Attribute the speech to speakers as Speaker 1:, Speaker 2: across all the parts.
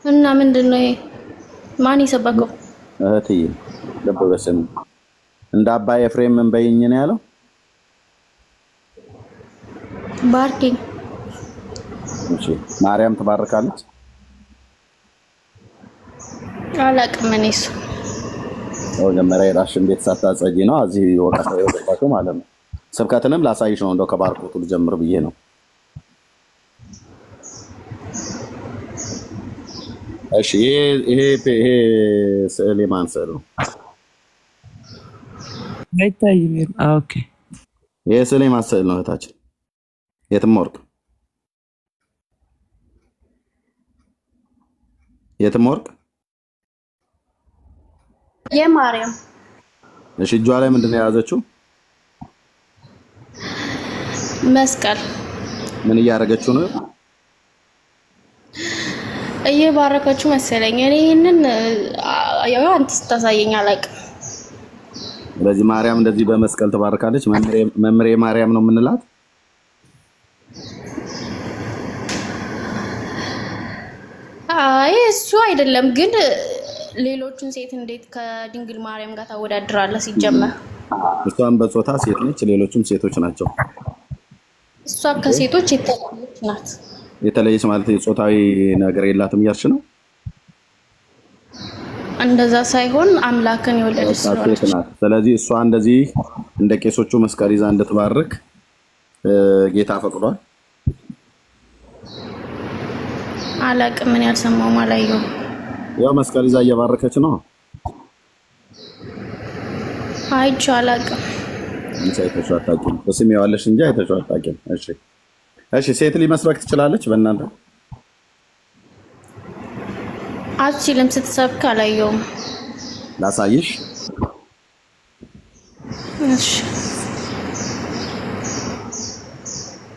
Speaker 1: እና ምንድነው ይሄ? ማን ይሰበከው?
Speaker 2: እህትዬ ልብ በስም እንደ አባ ኤፍሬም ምን በይኝ ነው ያለው?
Speaker 1: ባርኪኝ።
Speaker 2: እሺ ማርያም ትባርካለች?
Speaker 1: አላቅም እኔስ።
Speaker 2: መጀመሪያ የራስሽን ቤት ሳታጸጂ ነው እዚህ ወቀሰው የወጣው ማለት ነው። ስብከትንም ላሳይሽ ነው እንደው ከባርኮቱ ልጀምር ብዬ ነው። እሺ ይሄ ስዕል የማን ስዕል ነው?
Speaker 3: አይታይም። ኦኬ
Speaker 2: ይሄ ስዕል የማን ስዕል ነው እህታችን? የትም ወርቅ
Speaker 1: የማርያም።
Speaker 2: እሺ እጇ ላይ ምንድነው የያዘችው?
Speaker 1: መስቀል።
Speaker 2: ምን እያደረገችው ነው?
Speaker 1: እየባረከችው መሰለኝ። እኔ ይሄንን ያው አንተ ስታሳየኝ አላቅም።
Speaker 2: ስለዚህ ማርያም እንደዚህ በመስቀል ተባርካለች። መምሬ ማርያም ነው የምንላት።
Speaker 1: አይ እሱ አይደለም ግን ሌሎችን ሴት እንዴት ከድንግል ማርያም ጋር ታወዳድራለህ? ሲጀመር
Speaker 2: እሷም በጾታ ሴት ነች፣ ሌሎችም ሴቶች ናቸው።
Speaker 1: እሷ ከሴቶች የተለየች ናት።
Speaker 2: የተለየች ማለት የጾታዊ ነገር የላትም እያልሽ ነው?
Speaker 1: እንደዛ ሳይሆን አምላክን የወለደች ስለሆነች ናት።
Speaker 2: ስለዚህ እሷ እንደዚህ እንደ ቄሶቹ መስቀል ይዛ እንድትባርክ ጌታ ፈቅዷል።
Speaker 1: አላቅም ምን ያልሰማው አላየሁም።
Speaker 2: ያው መስቀል ይዛ እየባረከች ነው።
Speaker 1: አይቼው አላቅም።
Speaker 2: አይተሽው አታውቂም? በስሜዋለሽ እንጂ አይተሽው አታውቂም። እሺ ሴት ልጅ መስበክ ትችላለች በእናንተ?
Speaker 1: አትችልም። ስትሰብክ አላየሁም።
Speaker 2: ላሳይሽ።
Speaker 1: እሺ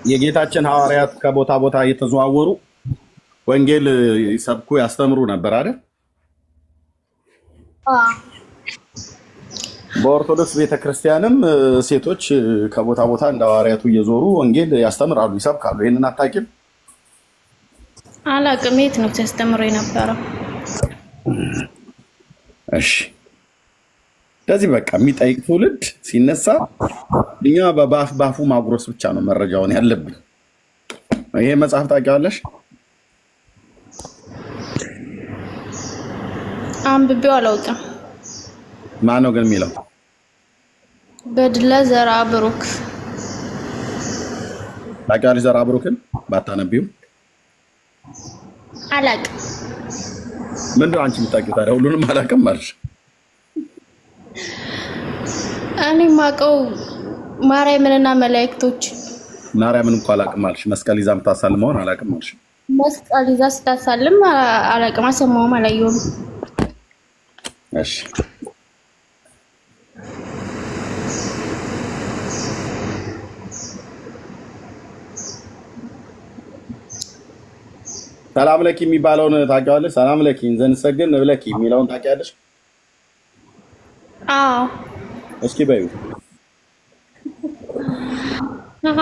Speaker 2: የጌታችን ሐዋርያት ከቦታ ቦታ እየተዘዋወሩ ወንጌል ይሰብኩ ያስተምሩ ነበር አይደል? በኦርቶዶክስ ቤተክርስቲያንም ሴቶች ከቦታ ቦታ እንደ ሐዋርያቱ እየዞሩ ወንጌል ያስተምራሉ፣ ይሰብካሉ። ይሄንን አታውቂም?
Speaker 1: አላቅም። የት ነው ተስተምሮ የነበረው?
Speaker 2: እሺ ስለዚህ በቃ የሚጠይቅ ትውልድ ሲነሳ እኛ በባፉ ማጉረስ ብቻ ነው መረጃውን ያለብን። ይሄ መጽሐፍ ታውቂዋለሽ?
Speaker 1: አንብቤው አላውቅም።
Speaker 2: ማን ነው ግን የሚለው?
Speaker 1: ገድለ ዘርአ ብሩክ።
Speaker 2: ታውቂዋለሽ ዘርአ ብሩክን? ባታነቢው
Speaker 1: አላቅም።
Speaker 2: ምንድነው አንቺ የምታውቂው ታዲያ? ሁሉንም አላውቅም አልሽ።
Speaker 1: እኔ የማውቀው ማርያምንና መላእክቶች።
Speaker 2: ማርያምን እንኳን አላውቅም አልሽ። መስቀል ይዛ የምታሳልመውን አላውቅም አልሽ።
Speaker 1: መስቀል ይዛ ስታሳልም አላቅም። አልሰማሁም፣ አላየሁም።
Speaker 2: እሺ ሰላም ለኪ የሚባለውን ታውቂዋለሽ? ሰላም ለኪ ዘንሰግን ብለኪ የሚለውን ታውቂያለሽ?
Speaker 1: አዎ።
Speaker 2: እስኪ በይው።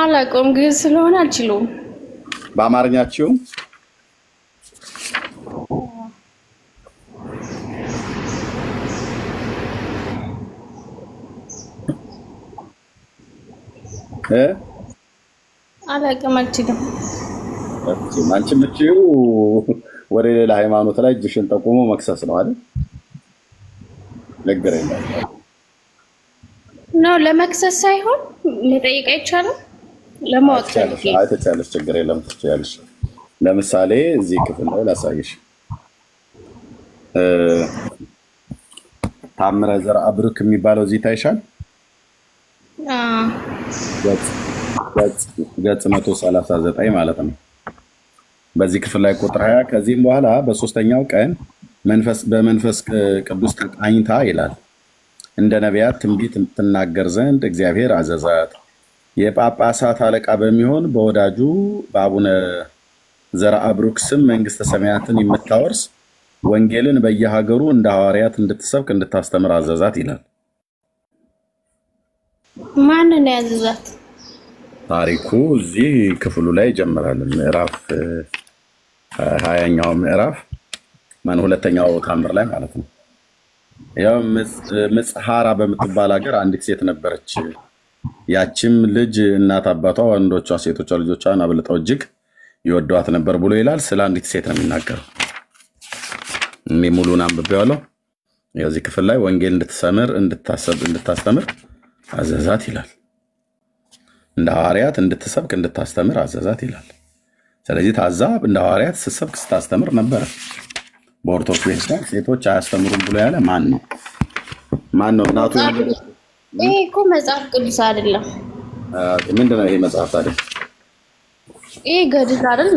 Speaker 1: አላውቀውም፣ ግን ስለሆነ አልችለውም።
Speaker 2: በአማርኛችሁ
Speaker 1: አላውቅም፣ አልችልም።
Speaker 2: አንቺ የምትይው ወደ ሌላ ሃይማኖት ላይ እጅሽን ጠቁሞ መክሰስ ነው አይደል? ነገር የለም
Speaker 1: ነው ለመክሰስ ሳይሆን መጠየቅ አይቻልም። ለማወቅ
Speaker 2: አይተቻለሽ፣ ችግር የለም ትችያለሽ። ለምሳሌ እዚህ ክፍል ላይ ላሳይሽ። ታምረ ዘርአ ብሩክ የሚባለው እዚህ ታይሻል? ገጽ 139 ማለት ነው። በዚህ ክፍል ላይ ቁጥር 20 ከዚህም በኋላ በሶስተኛው ቀን በመንፈስ ቅዱስ ተቃኝታ ይላል እንደ ነቢያት ትንቢት ትናገር ዘንድ እግዚአብሔር አዘዛት። የጳጳሳት አለቃ በሚሆን በወዳጁ በአቡነ ዘርአ ብሩክ ስም መንግስተ ሰማያትን የምታወርስ ወንጌልን በየሀገሩ እንደ ሐዋርያት እንድትሰብክ እንድታስተምር አዘዛት ይላል።
Speaker 1: ማንን ያዘዛት?
Speaker 2: ታሪኩ እዚህ ክፍሉ ላይ ይጀምራል። ምዕራፍ 20ኛው ምዕራፍ ማን ሁለተኛው ታምር ላይ ማለት ነው። ያው ምጽሐራ በምትባል ሀገር አንዲት ሴት ነበረች። ያችም ልጅ እናት አባቷ ወንዶቿ ሴቶቿ ልጆቿን አብልጠው እጅግ ይወዷት ነበር ብሎ ይላል። ስለ አንዲት ሴት ነው የሚናገረው። እኔ ሙሉን አንብቤዋለሁ። የዚህ ክፍል ላይ ወንጌል እንድታስተምር አዘዛት ይላል። እንደ ሐዋርያት እንድትሰብክ እንድታስተምር አዘዛት ይላል። ስለዚህ ታዛ እንደ ሐዋርያት ስትሰብክ ስታስተምር ነበር። በኦርቶዶክስ ቤተክርስቲያን ሴቶች አያስተምሩም ብሎ ያለ ማን ነው? እናቱ
Speaker 1: ይሄ እኮ መጽሐፍ ቅዱስ አይደለም።
Speaker 2: ምንድነው ይሄ መጽሐፍ ታዲያ?
Speaker 1: ይሄ ገድል አይደል?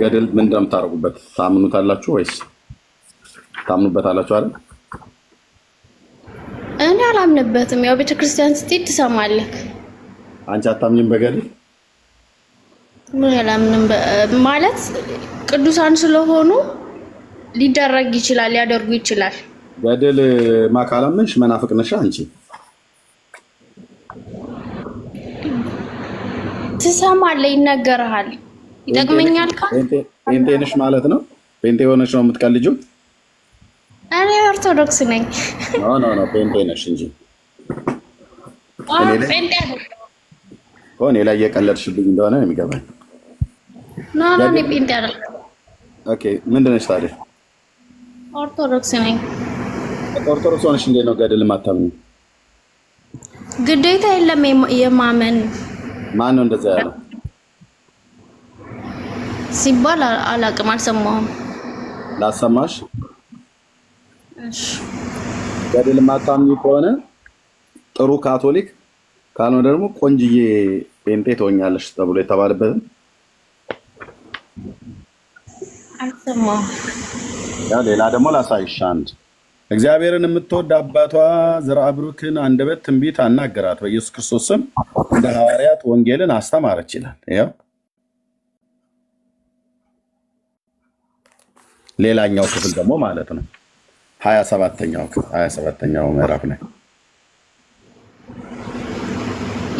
Speaker 2: ገድል ምንድነው የምታረጉበት? ታምኑታላችሁ ወይስ ታምኑበታላችሁ አይደል?
Speaker 1: እኔ አላምንበትም። ያው ቤተክርስቲያን ስትሄድ ትሰማለህ።
Speaker 2: አንቺ አታምኝም በገድል?
Speaker 1: ምን ያላምንም ማለት ቅዱሳን ስለሆኑ ሊደረግ ይችላል፣ ሊያደርጉ ይችላል።
Speaker 2: ገድል ማካላምንሽ መናፍቅ ነሽ አንቺ።
Speaker 1: ትሰማለህ፣ ይነገርሃል፣ ይጠቅመኛል
Speaker 2: ጴንጤ ነሽ ማለት ነው? ጴንጤ ሆነሽ ነው የምትቀልጂው?
Speaker 1: እኔ ኦርቶዶክስ ነኝ።
Speaker 2: ኖ ጴንጤ ነሽ እንጂ
Speaker 1: ጴንጤ አይደለም።
Speaker 2: እኔ ላይ እየቀለድሽብኝ እንደሆነ ነው የሚገባኝ።
Speaker 1: ኖ እኔ ጴንጤ አይደለም።
Speaker 2: ኦኬ ምንድን ነሽ ታዲያ?
Speaker 1: ኦርቶዶክስ ነኝ።
Speaker 2: ኦርቶዶክስ ሆነሽ እንዴት ነው ገድል የማታምኚው?
Speaker 1: ግዴታ የለም የማመን።
Speaker 2: ማን ነው እንደዛ ያለው
Speaker 1: ሲባል አላውቅም፣ አልሰማሁም።
Speaker 2: ላሰማሽ።
Speaker 1: እሺ
Speaker 2: ገድል የማታምኚ ከሆነ ጥሩ ካቶሊክ ካልሆነ ደግሞ ቆንጅዬ ጴንጤ ትሆኛለሽ ተብሎ የተባለበትን
Speaker 1: አልሰማሁም።
Speaker 2: ያ ሌላ ደግሞ ላሳይሽ። አንድ እግዚአብሔርን የምትወድ አባቷ ዘርአ ብሩክን አንደበት ትንቢት አናገራት፣ በኢየሱስ ክርስቶስ ስም እንደ ሐዋርያት ወንጌልን አስተማረች ይላል። ያው ሌላኛው ክፍል ደግሞ ማለት ነው 27ኛው ምዕራፍ ላይ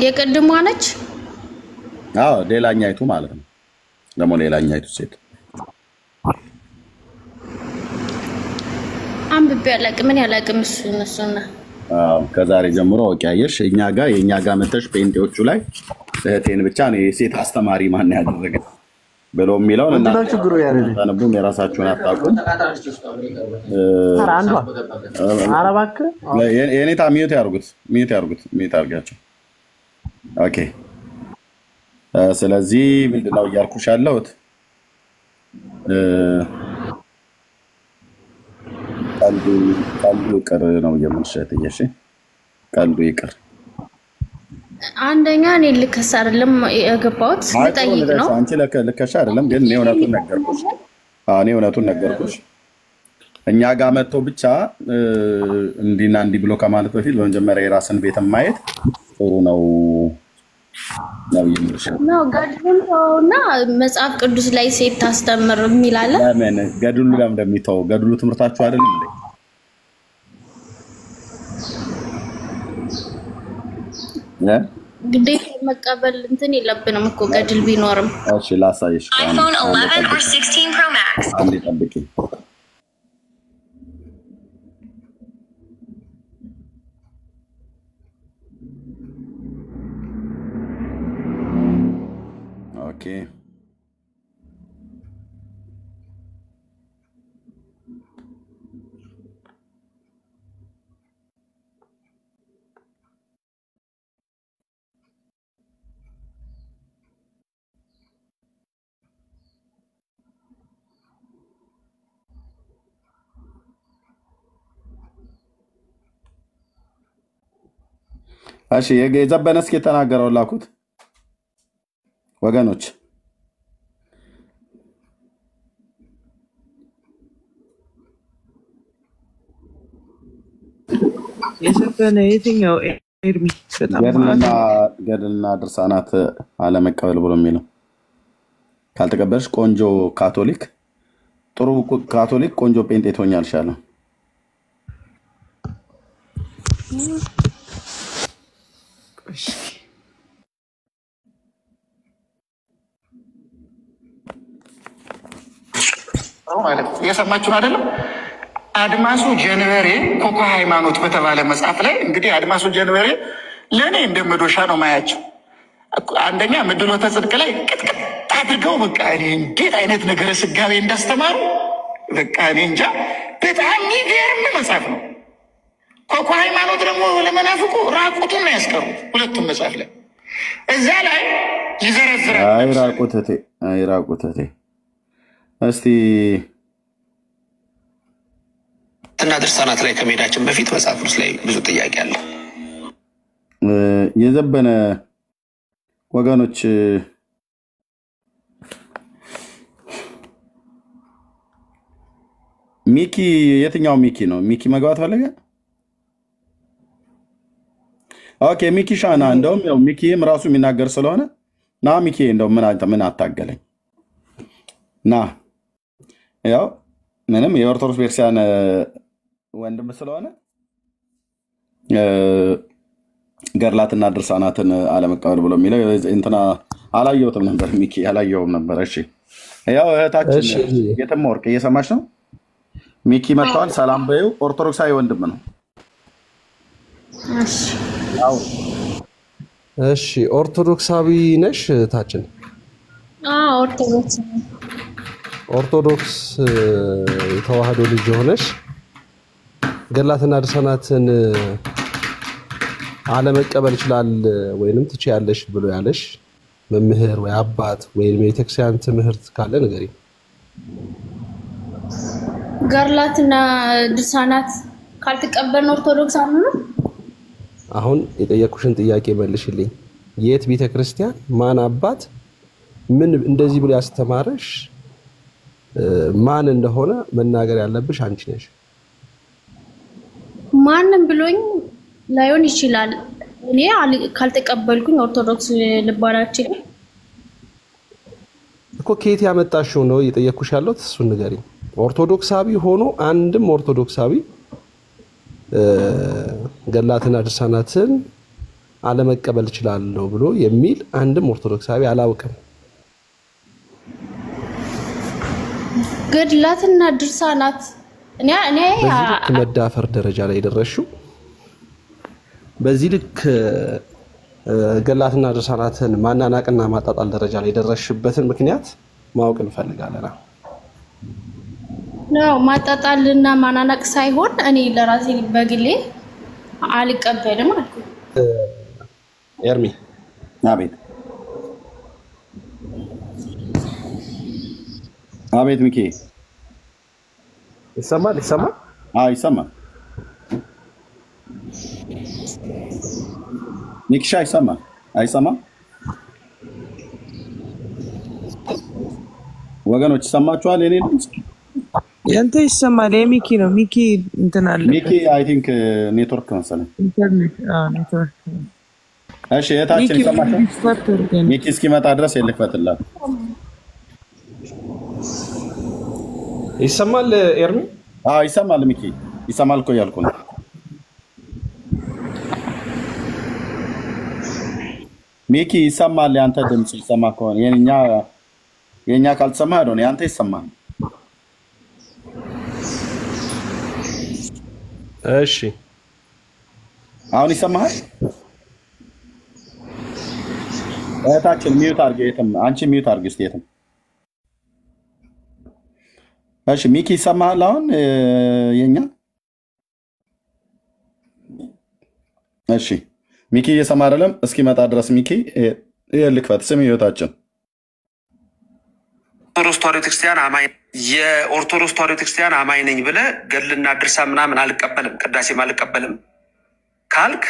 Speaker 1: የቅድሟ ነች።
Speaker 2: አዎ ሌላኛይቱ ማለት ነው። ደግሞ ሌላኛይቱ ሴት
Speaker 1: አንብቤ አላውቅም። ምን ያላውቅም እሱና
Speaker 2: ከዛሬ ጀምሮ ወቂያየሽ የኛ ጋር መተሽ ጴንጤዎቹ ላይ እህቴን ብቻ ነው የሴት አስተማሪ ማን ያደረገ ብሎ የሚለውን እና
Speaker 4: ችግሩ
Speaker 2: ታነቡም የራሳችሁን አታውቁም።
Speaker 4: አረባክ
Speaker 2: የኔታ ሚዩት ያርጉት። ኦኬ ስለዚህ ምንድነው እያልኩሽ ያለሁት? ቀልዱ ይቅር ነው የምንሸት። እሺ ቀልዱ ይቅር።
Speaker 1: አንደኛ እኔ ልከስ አይደለም የገባሁት ልጠይቅ ነው።
Speaker 2: አንቺ ልከሽ አይደለም ግን እኔ እውነቱን ነገርኩሽ። እኛ ጋር መጥቶ ብቻ እንዲና እንዲ ብሎ ከማለት በፊት በመጀመሪያ የራስን ቤት ማየት ጥሩ ነው ይምርሽ
Speaker 1: ነው። ገድሉና መጽሐፍ ቅዱስ ላይ ሴት ታስተምር የሚል አለ።
Speaker 2: ለምን ገድሉ ጋር እንደሚተው ገድሉ ትምህርታችሁ አይደለም እንዴ?
Speaker 1: ግዴታ መቀበል እንትን የለብንም እኮ ገድል ቢኖርም።
Speaker 2: እሺ ላሳይሽ።
Speaker 5: iPhone 11 or 16 Pro Max.
Speaker 2: አንዴ ጠብቂ። ኦኬ እሺ የዘበነ እስኪ የተናገረው ላኩት ወገኖች።
Speaker 3: የዘበነ የትኛው ኤርሚ?
Speaker 2: ገድልና ድርሳናት አለመቀበል ብሎ የሚለው ካልተቀበልሽ ቆንጆ ካቶሊክ፣ ጥሩ ካቶሊክ ቆንጆ ጴንጤ ትሆኛለሽ አለ።
Speaker 6: ማለት ነው የሰማችሁን አይደለም አድማሱ ጀንበሬ ኮኮ ሃይማኖት በተባለ መጽሐፍ ላይ እንግዲህ አድማሱ ጀንበሬ ለኔ እንደመዶሻ ነው ማያቸው አንደኛ ምድሎተ ጽድቅ ላይ ቅጥቅጥ አድርገው በቃ እኔ እንዴት አይነት ነገር ስጋቤ እንዳስተማሩ በቃ እኔ እንጃ በጣም የሚገርም መጽሐፍ ነው ኮኮ ሃይማኖት ደግሞ ለመናፍቁ ራቁቱን ነው ያስቀሩት ሁለቱም መጽሐፍ ላይ እዛ ላይ ይዘረዝራል
Speaker 2: አይራቁተቴ እስቲ
Speaker 7: እና ድርሳናት ላይ ከመሄዳችን በፊት መጽሐፍ ቅዱስ ላይ ብዙ ጥያቄ አለ
Speaker 2: የዘበነ ወገኖች ሚኪ የትኛው ሚኪ ነው ሚኪ መግባት ፈለገ ኦኬ ሚኪ ሻና እንደውም ያው ሚኪም ራሱ የሚናገር ስለሆነ ና ሚኪ እንደው ምን አታገለኝ ና ያው ምንም የኦርቶዶክስ ቤተክርስቲያን ወንድም ስለሆነ ገድላትና ድርሳናትን አለመቀበል ብሎ የሚለው እንትና አላየሁትም ነበር ሚኪ አላየሁም ነበር እሺ ያው እህታችን የትም ወርቅ እየሰማሽ ነው ሚኪ መጥቷል ሰላም በይው ኦርቶዶክሳዊ ወንድም ነው
Speaker 8: እሺ ኦርቶዶክሳዊ ነሽ እህታችን ኦርቶዶክስ የተዋህዶ ልጅ ሆነሽ ገድላትና ድርሳናትን አለመቀበል ይችላል ወይንም ትችያለሽ ብሎ ያለሽ መምህር ወይ አባት ወይም የቤተክርስቲያን ትምህርት ካለ ንገሪ
Speaker 1: ገድላትና ድርሳናት ካልተቀበልን ኦርቶዶክስ አንሆንም
Speaker 8: አሁን የጠየቁሽን ጥያቄ መልሽልኝ የት ቤተክርስቲያን ማን አባት ምን እንደዚህ ብሎ ያስተማረሽ ማን እንደሆነ መናገር ያለብሽ አንቺ ነሽ
Speaker 1: ማንንም ብሎኝ ላይሆን ይችላል እኔ ካልተቀበልኩኝ ኦርቶዶክስ ልባላችን
Speaker 8: እኮ ከየት ያመጣሽው ነው የጠየቅኩሽ ያለው እሱን ንገሪ ኦርቶዶክሳዊ ሆኖ አንድም ኦርቶዶክሳዊ ገድላትና ድርሳናትን አለመቀበል ይችላል ብሎ የሚል አንድም ኦርቶዶክሳዊ አላውቅም
Speaker 1: ገድላትና ድርሳናት እኔ
Speaker 8: መዳፈር ደረጃ ላይ ደረሽው በዚህ ልክ ገድላትና ድርሳናትን ማናናቅና ማጣጣል ደረጃ ላይ ደረሽበትን ምክንያት ማወቅ እንፈልጋለን
Speaker 1: ነው ማጣጣልና ማናናቅ ሳይሆን እኔ ለራሴ በግሌ አልቀበልም አልኩ
Speaker 8: ኤርሚ
Speaker 2: አቤት ሚኪ
Speaker 8: ይሰማል
Speaker 2: ይሰማል ሚኪሻ አይሰማም ወገኖች ሰማችኋል የኔ ድምጽ
Speaker 3: ያንተ ይሰማል የሚኪ ነው ሚኪ እንትን አለ
Speaker 2: ሚኪ አይ ቲንክ ኔትወርክ መሰለኝ
Speaker 3: ኢንተርኔት ኔትወርክ
Speaker 2: እሺ የታችን ይሰማል ሚኪ እስኪመጣ ድረስ የልክፈትላት
Speaker 8: ይሰማል ኤርሚ
Speaker 2: ይሰማል ሚኪ ይሰማል እኮ ያልኩ ነው ሚኪ ይሰማል ያንተ ድምጽ ይሰማ ከሆነ የኛ ካልተሰማ አይደል ያንተ ይሰማል
Speaker 8: እሺ
Speaker 2: አሁን ይሰማል እታችን ሚዩት አድርጌ የትም አንቺ ሚዩት አድርጊ እስቲ የትም እሺ ሚኪ ይሰማል አሁን የኛ እሺ ሚኪ እየሰማ አይደለም እስኪመጣ ድረስ ሚኪ ይልክፈት ስም ህይወታችን
Speaker 7: ኦርቶዶክስ ተዋሕዶ ቤተክርስቲያን አማኝ የኦርቶዶክስ ተዋሕዶ ቤተክርስቲያን አማኝ ነኝ ብለህ ገድልና ድርሳን ምናምን አልቀበልም ቅዳሴም አልቀበልም ካልክ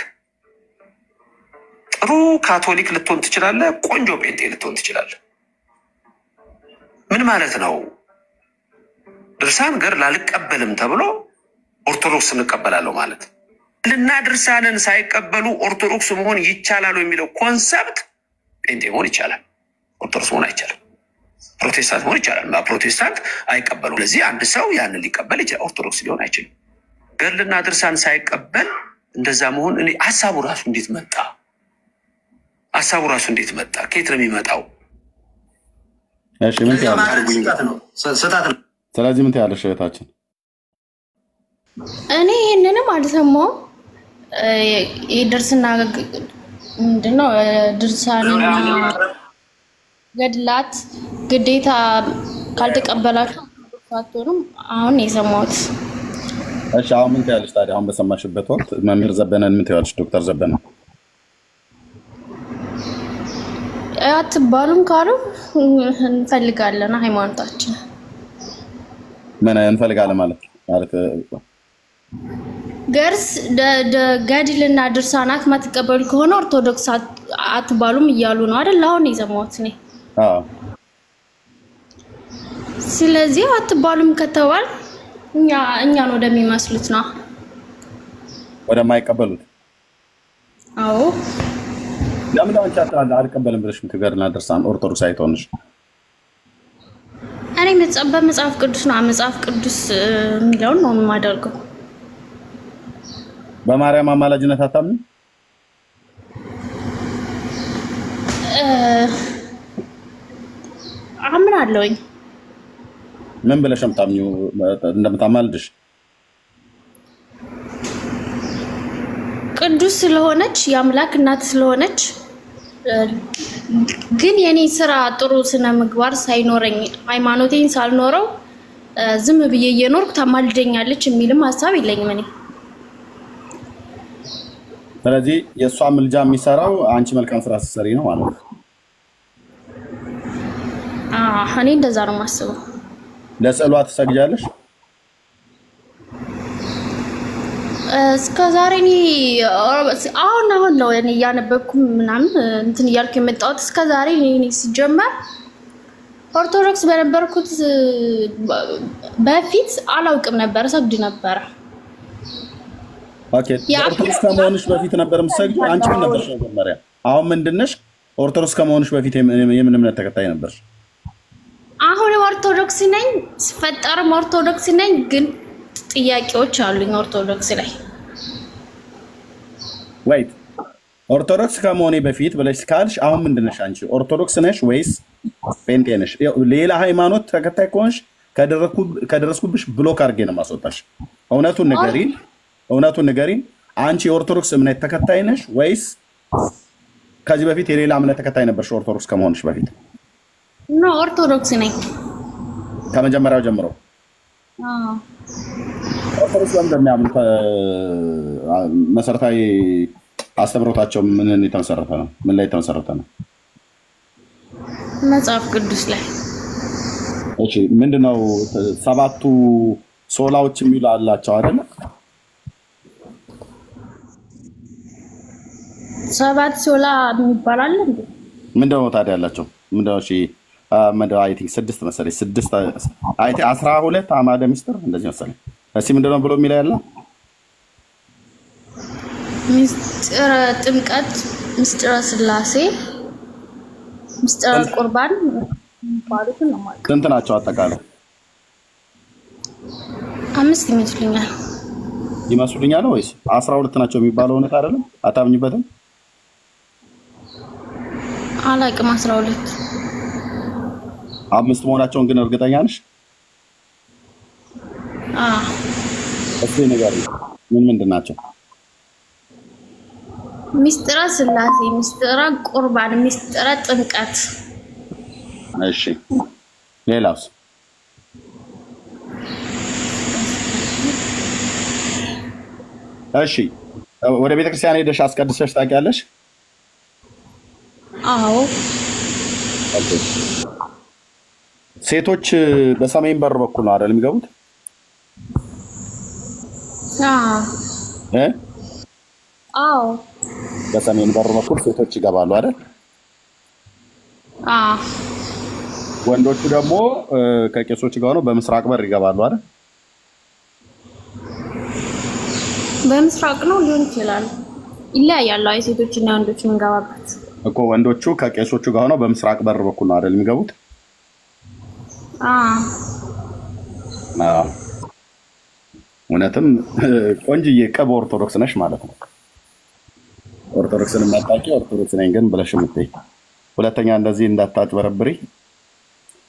Speaker 7: ጥሩ ካቶሊክ ልትሆን ትችላለህ ቆንጆ ጴንጤ ልትሆን ትችላለህ ምን ማለት ነው ድርሳን ገድል አልቀበልም ተብሎ ኦርቶዶክስ እንቀበላለሁ ማለት ገድልና ድርሳንን ሳይቀበሉ ኦርቶዶክስ መሆን ይቻላል የሚለው ኮንሰፕት ጴንጤ መሆን ይቻላል ኦርቶዶክስ መሆን አይቻልም ፕሮቴስታንት መሆን ይቻላል ፕሮቴስታንት አይቀበሉም ለዚህ አንድ ሰው ያንን ሊቀበል ይችላል ኦርቶዶክስ ሊሆን አይችልም ገድልና ድርሳን ሳይቀበል እንደዛ መሆን እኔ ሐሳቡ ራሱ እንዴት መጣ ከየት ነው የሚመጣው
Speaker 2: እሺ ምን
Speaker 7: ነው ስህተት ነው
Speaker 2: ስለዚህ ምን ትያለሽ እህታችን?
Speaker 1: እኔ ይሄንንም አልሰማሁም። የድርስና ምንድነው ድርሳንና ገድላት ግዴታ ካልተቀበላችሁ አትሆኑም። አሁን የሰማሁት።
Speaker 2: እሺ አሁን ምን ትያለሽ ታዲያ? አሁን በሰማሽበት ወቅት መምህር ዘበነን ምን ትያለሽ? ዶክተር ዘበነ
Speaker 1: አትባሉም ካሉ እንፈልጋለን ሃይማኖታችን።
Speaker 2: ምን እንፈልጋለን ማለት
Speaker 1: ገርስ ገድልና ድርሳናት ማትቀበሉ ከሆነ ኦርቶዶክስ አትባሉም እያሉ ነው አይደል? አሁን የሰማሁት እኔ።
Speaker 2: አዎ
Speaker 1: ስለዚህ አትባሉም ከተባል እኛን ወደሚመስሉት ነው
Speaker 2: ወደማይቀበሉት።
Speaker 1: አዎ
Speaker 2: ለምን አንቺ አልቀበልም ብለሽ ምትገርና ድርሳን ኦርቶዶክስ አይተውንሽ?
Speaker 1: እኔ በመጽሐፍ ቅዱስ ነው መጽሐፍ ቅዱስ የሚለውን ነው የማደርገው።
Speaker 2: በማርያም አማላጅነት አታምኚ?
Speaker 1: አምናለሁኝ።
Speaker 2: ምን ብለሽ የምታምኚው እንደምታማልድሽ?
Speaker 1: ቅዱስ ስለሆነች የአምላክ እናት ስለሆነች ግን የኔ ስራ ጥሩ ስነ ምግባር ሳይኖረኝ ሃይማኖቴን ሳልኖረው ዝም ብዬ እየኖርኩ ታማልደኛለች የሚልም ሐሳብ የለኝም እኔ።
Speaker 2: ስለዚህ የእሷ ምልጃ የሚሰራው አንቺ መልካም ስራ ስትሰሪ ነው ማለት ነው።
Speaker 1: እኔ እንደዛ ነው የማስበው።
Speaker 2: ለስዕሏ ትሰግጃለሽ?
Speaker 1: እስከዛሬ እኔ አሁን ነው እኔ እያነበብኩ ምናምን እንትን እያልኩ የመጣሁት። እስከዛሬ እኔ ሲጀመር ኦርቶዶክስ በነበርኩት በፊት አላውቅም ነበር፣ ሰግድ ነበር።
Speaker 2: ኦኬ ኦርቶዶክስ ከመሆንሽ በፊት ነበር የምትሰግጂው? አንቺ ምን ነበርሽ መጀመሪያ? አሁን ምንድነሽ? ኦርቶዶክስ ከመሆንሽ በፊት የምን እምነት ተከታይ ነበርሽ?
Speaker 1: አሁን ኦርቶዶክስ ነኝ፣ ስፈጠርም ኦርቶዶክስ ነኝ፣ ግን ጥያቄዎች አሉኝ ኦርቶዶክስ ላይ።
Speaker 2: ወይት ኦርቶዶክስ ከመሆኔ በፊት ብለሽ ካልሽ አሁን ምንድነሽ አንቺ? ኦርቶዶክስ ነሽ ወይስ ጴንጤ ነሽ? ሌላ ሃይማኖት ተከታይ ከሆንሽ ከደረስኩብሽ ብሎክ አድርጌ ነው የማስወጣሽ። እውነቱን ንገሪኝ። አንቺ የኦርቶዶክስ እምነት ተከታይ ነሽ ወይስ ከዚህ በፊት የሌላ እምነት ተከታይ ነበርሽ? ኦርቶዶክስ ከመሆንሽ በፊት
Speaker 1: ነው ኦርቶዶክስ ነኝ
Speaker 2: ከመጀመሪያው ጀምሮ። ኦርቶዶክስ እንደሚያምኑት መሰረታዊ አስተምሮታቸው ምን የተመሰረተ ነው? ምን ላይ የተመሰረተ ነው?
Speaker 1: መጽሐፍ ቅዱስ ላይ።
Speaker 2: እሺ ምንድነው ሰባቱ ሶላዎች የሚሉ አላቸው አይደል?
Speaker 1: ሰባት ሶላ የሚባል አለ እንዴ?
Speaker 2: ምንድነው ታዲያ ያላቸው? ምንድነው? እሺ አይ ቲንክ 6 መሰለኝ 6 አይ ቲንክ 12 አማደ ምስጢር እንደዚህ መሰለኝ። እሺ ምንድነው ብሎ የሚለው ያለው?
Speaker 1: ምስጢረ ጥምቀት፣ ምስጢረ ስላሴ፣ ምስጢረ ቁርባን ማለት ነው ማለት።
Speaker 2: ስንት ናቸው አጠቃላይ?
Speaker 1: 5
Speaker 2: ይመስሉኛል ወይስ 12 ናቸው የሚባለው? እውነት አይደለም? አታምኝበትም?
Speaker 1: አላቅም 12
Speaker 2: 5 መሆናቸውን ግን እርግጠኛ ነሽ? እሺ ንገሪኝ፣ ምንድን ናቸው?
Speaker 1: ምስጢረ ስላሴ፣ ምስጢረ ቁርባን፣ ምስጢረ ጥምቀት።
Speaker 2: እሺ ሌላውስ? እሺ ወደ ቤተክርስቲያን ሄደሽ አስቀድሰሽ ታውቂያለሽ?
Speaker 1: አዎ።
Speaker 2: ኦኬ ሴቶች በሰሜን በር በኩል ነው አይደል የሚገቡት?
Speaker 1: አዎ
Speaker 2: በሰሜን በር በኩል ሴቶች ይገባሉ አይደል? ወንዶቹ ደግሞ ከቄሶች ጋር ነው በምስራቅ በር ይገባሉ አይደል?
Speaker 1: በምስራቅ ነው ሊሆን ይችላል፣ ይለያያል። አይ ሴቶችና ወንዶች የሚገባበት
Speaker 2: እኮ ወንዶቹ ከቄሶቹ ጋር ነው በምስራቅ በር በኩል ነው አይደል የሚገቡት? እውነትም ቆንጅዬ ቅብ ኦርቶዶክስ ነሽ ማለት ነው። ኦርቶዶክስን የማታውቂ ኦርቶዶክስ ነኝ ግን ብለሽ የምትይ። ሁለተኛ እንደዚህ እንዳታጭበረብሪ።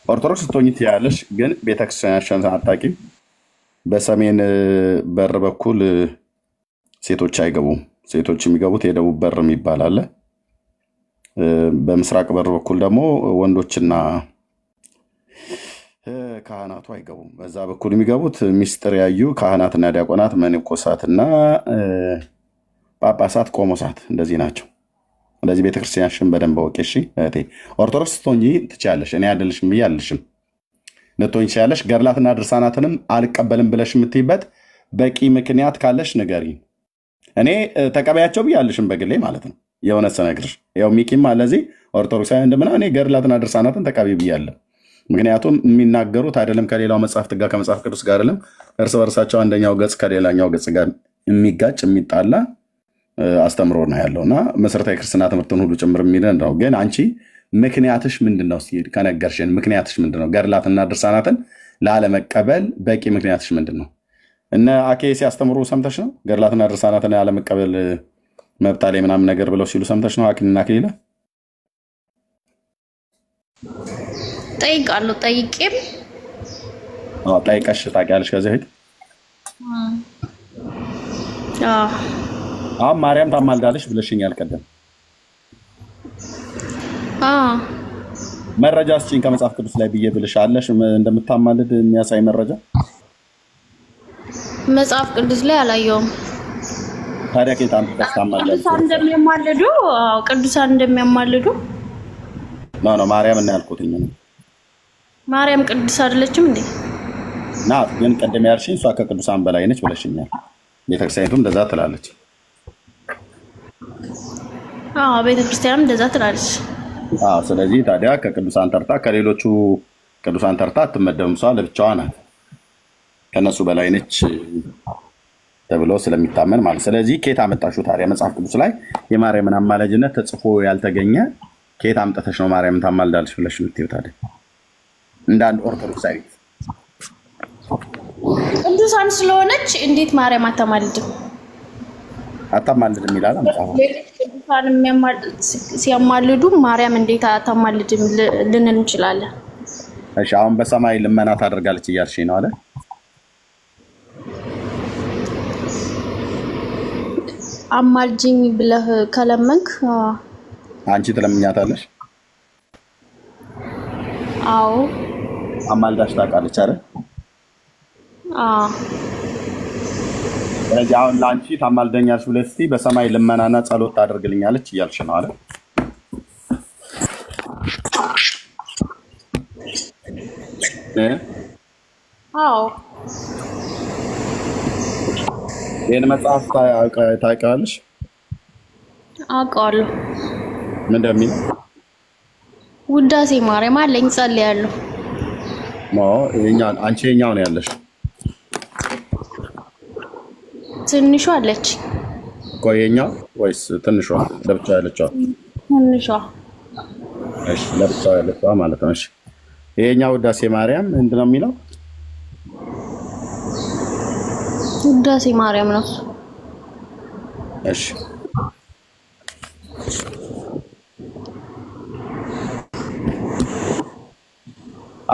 Speaker 2: ኦርቶዶክስ ስትሆኚ ትያለሽ፣ ግን ቤተክርስቲያናችን አታውቂም። በሰሜን በር በኩል ሴቶች አይገቡም። ሴቶች የሚገቡት የደቡብ በር የሚባል አለ። በምስራቅ በር በኩል ደግሞ ወንዶችና ካህናቱ አይገቡም። በዛ በኩል የሚገቡት ሚስጥር ያዩ ካህናትና ዲያቆናት፣ መነኮሳትና ጳጳሳት፣ ቆሞሳት እንደዚህ ናቸው። እንደዚህ ቤተክርስቲያንሽን በደንብ ወቂ። እሺ እህቴ፣ ኦርቶዶክስ ስትሆኚ ትችያለሽ። እኔ አይደለሽም ብዬ አልልሽም። ልትሆኚ ትችያለሽ። ገድላትና ድርሳናትንም አልቀበልም ብለሽ የምትይበት በቂ ምክንያት ካለሽ ንገሪኝ። እኔ ተቀበያቸው ብዬ አልልሽም፣ በግሌ ማለት ነው። የሆነ ስነግርሽ ያው ሚኪም አለዚህ ኦርቶዶክሳዊ እንደምና እኔ ገድላትና ድርሳናትን ተቀበይ ብያለሁ። ምክንያቱም የሚናገሩት አይደለም ከሌላው መጽሐፍት ጋር ከመጽሐፍ ቅዱስ ጋር አይደለም፣ እርስ በርሳቸው አንደኛው ገጽ ከሌላኛው ገጽ ጋር የሚጋጭ የሚጣላ አስተምሮ ነው ያለውና መሰረታዊ ክርስትና ትምህርትን ሁሉ ጭምር የሚለን ነው። ግን አንቺ ምክንያትሽ ምንድነው? ሲል ከነገርሽን ምክንያትሽ ምንድነው? ገድላትና ድርሳናትን ላለመቀበል በቂ ምክንያትሽ ምንድነው? እነ አኬ ሲያስተምሩ ሰምተሽ ነው? ገድላትና ድርሳናትን ላለመቀበል መብታ ላይ ምናምን ነገር ብለው ሲሉ ሰምተሽ ነው? አኪንና አኬለ
Speaker 1: ጠይቃለሁ። ጠይቄም
Speaker 2: ጠይቀሽ ታውቂያለሽ ከዚህ ፊት? አሁን ማርያም ታማልዳለች ብለሽኛል ቀደም። መረጃ እስኪ ከመጽሐፍ ቅዱስ ላይ ብዬ ብልሻለሽ እንደምታማልድ የሚያሳይ መረጃ
Speaker 1: መጽሐፍ ቅዱስ ላይ አላየውም።
Speaker 2: ታዲያ ከታም ታማልዳለች?
Speaker 1: ቅዱሳን እንደሚያማልዱ
Speaker 2: ነው ማርያም እና ያልኩትኝ ነው።
Speaker 1: ማርያም ቅዱስ አይደለችም እንዴ?
Speaker 2: ናት፣ ግን ቀደም ያልሽኝ እሷ ከቅዱሳን በላይ ነች ብለሽኛል። ቤተክርስቲያኒቱም እንደዛ ትላለች።
Speaker 1: ቤተክርስቲያንም እንደዛ ትላለች።
Speaker 2: ስለዚህ ታዲያ ከቅዱሳን ተርታ ከሌሎቹ ቅዱሳን ተርታ አትመደብም። እሷ ለብቻዋ ናት፣ ከነሱ በላይ ነች ተብሎ ስለሚታመን ማለት። ስለዚህ ከየት አመጣሽው ታዲያ? መጽሐፍ ቅዱስ ላይ የማርያምን አማላጅነት ተጽፎ ያልተገኘ ከየት አምጥተሽ ነው ማርያም ታማልዳለች ብለሽ የምትይው ታዲያ? እንደ አንድ ኦርቶዶክሳዊ
Speaker 1: ቅዱሳን ስለሆነች እንዴት ማርያም አታማልድም?
Speaker 2: አታማልድም ይላል መጽሐፉ።
Speaker 1: ቅዱሳን ሲያማልዱ ማርያም እንዴት አታማልድም ልንል እንችላለን?
Speaker 2: እሺ አሁን በሰማይ ልመና ታደርጋለች እያልሽ ነው አለ።
Speaker 1: አማልጅኝ ብለህ ከለመንክ
Speaker 2: አንቺ ትለምኛታለሽ?
Speaker 1: አዎ
Speaker 2: አማልዳሽ ታውቃለች አይደል? ስለዚህ አሁን ለአንቺ ታማልደኛለች ብለሽ እስኪ በሰማይ ልመናና ጸሎት ታደርግልኛለች እያልሽ ነው አለ።
Speaker 1: አዎ
Speaker 2: ይህን መጽሐፍ ታውቂዋለሽ?
Speaker 1: አውቀዋለሁ።
Speaker 2: ምን እንደሚል?
Speaker 1: ውዳሴ ማርያም አለኝ፣ ጸልያለሁ።
Speaker 2: አንቺ የኛው ነው ያለሽ?
Speaker 1: ትንሿ አለች።
Speaker 2: ቆይ የኛው ወይስ ትንሿ? ለብቻ ያለችው?
Speaker 1: ትንሿ።
Speaker 2: እሺ ለብቻ ያለችው ማለት ነው። እሺ የኛው ውዳሴ ማርያም ምንድን ነው የሚለው?
Speaker 1: ውዳሴ ማርያም ነው።
Speaker 2: እሺ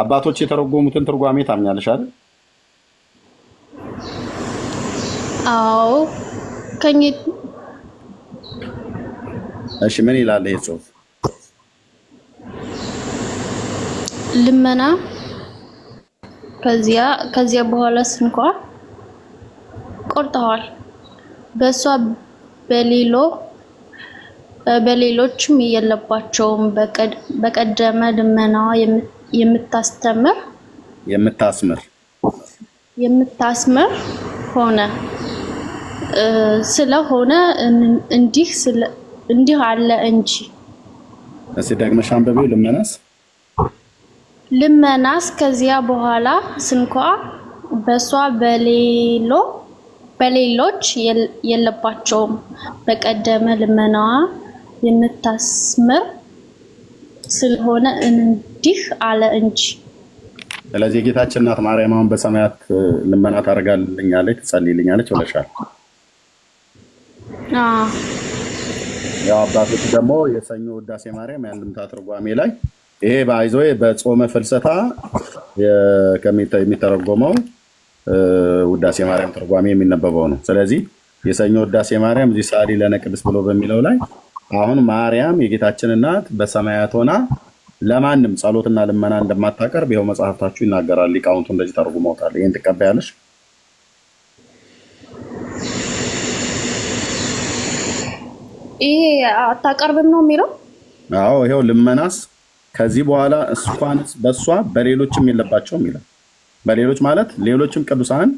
Speaker 2: አባቶች የተረጎሙትን ትርጓሜ ታምኛለሽ አይደል?
Speaker 1: አዎ
Speaker 2: እሺ ምን ይላል ይሄ ጽሑፍ?
Speaker 1: ልመና ከዚያ በኋላስ እንኳ ቆርጠዋል። በሷ በሌሎችም የለባቸውም። በቀደመ ልመናዋ የምታስምር ሆነ ስለሆነ እንዲህ አለ እንጂ።
Speaker 2: እስኪ ደግመሽ አንብቢው።
Speaker 1: ልመናስ ከዚያ በኋላ ስንኳ በሷ በሌሎች የለባቸውም። በቀደመ ልመናዋ የምታስምር ስለሆነ እንዲህ አለ እንጂ።
Speaker 2: ስለዚህ ጌታችን እናት ማርያም አሁን በሰማያት ልመና ታደርጋልኛለች፣ ትጸልይልኛለች ብለሻል። ያው አባቶች ደግሞ የሰኞ ውዳሴ ማርያም ያንድምታ ትርጓሜ ላይ ይሄ ባይዞ በጾመ ፍልሰታ የሚተረጎመው ውዳሴ ማርያም ትርጓሜ የሚነበበው ነው። ስለዚህ የሰኞ ውዳሴ ማርያም እዚህ ሰዓሊ ለነ ቅድስት ብሎ በሚለው ላይ አሁን ማርያም የጌታችን እናት በሰማያት ሆና ለማንም ጸሎትና ልመና እንደማታቀርብ ይኸው መጽሐፍታችሁ ይናገራል። ሊቃውንቱ እንደዚህ ተርጉመውታል። ይሄን ትቀበያለሽ?
Speaker 1: ይሄ አታቀርብም ነው የሚለው?
Speaker 2: አዎ ይኸው ልመናስ ከዚህ በኋላ እንኳንስ በሷ በሌሎችም የለባቸውም ይላል። በሌሎች ማለት ሌሎችም ቅዱሳን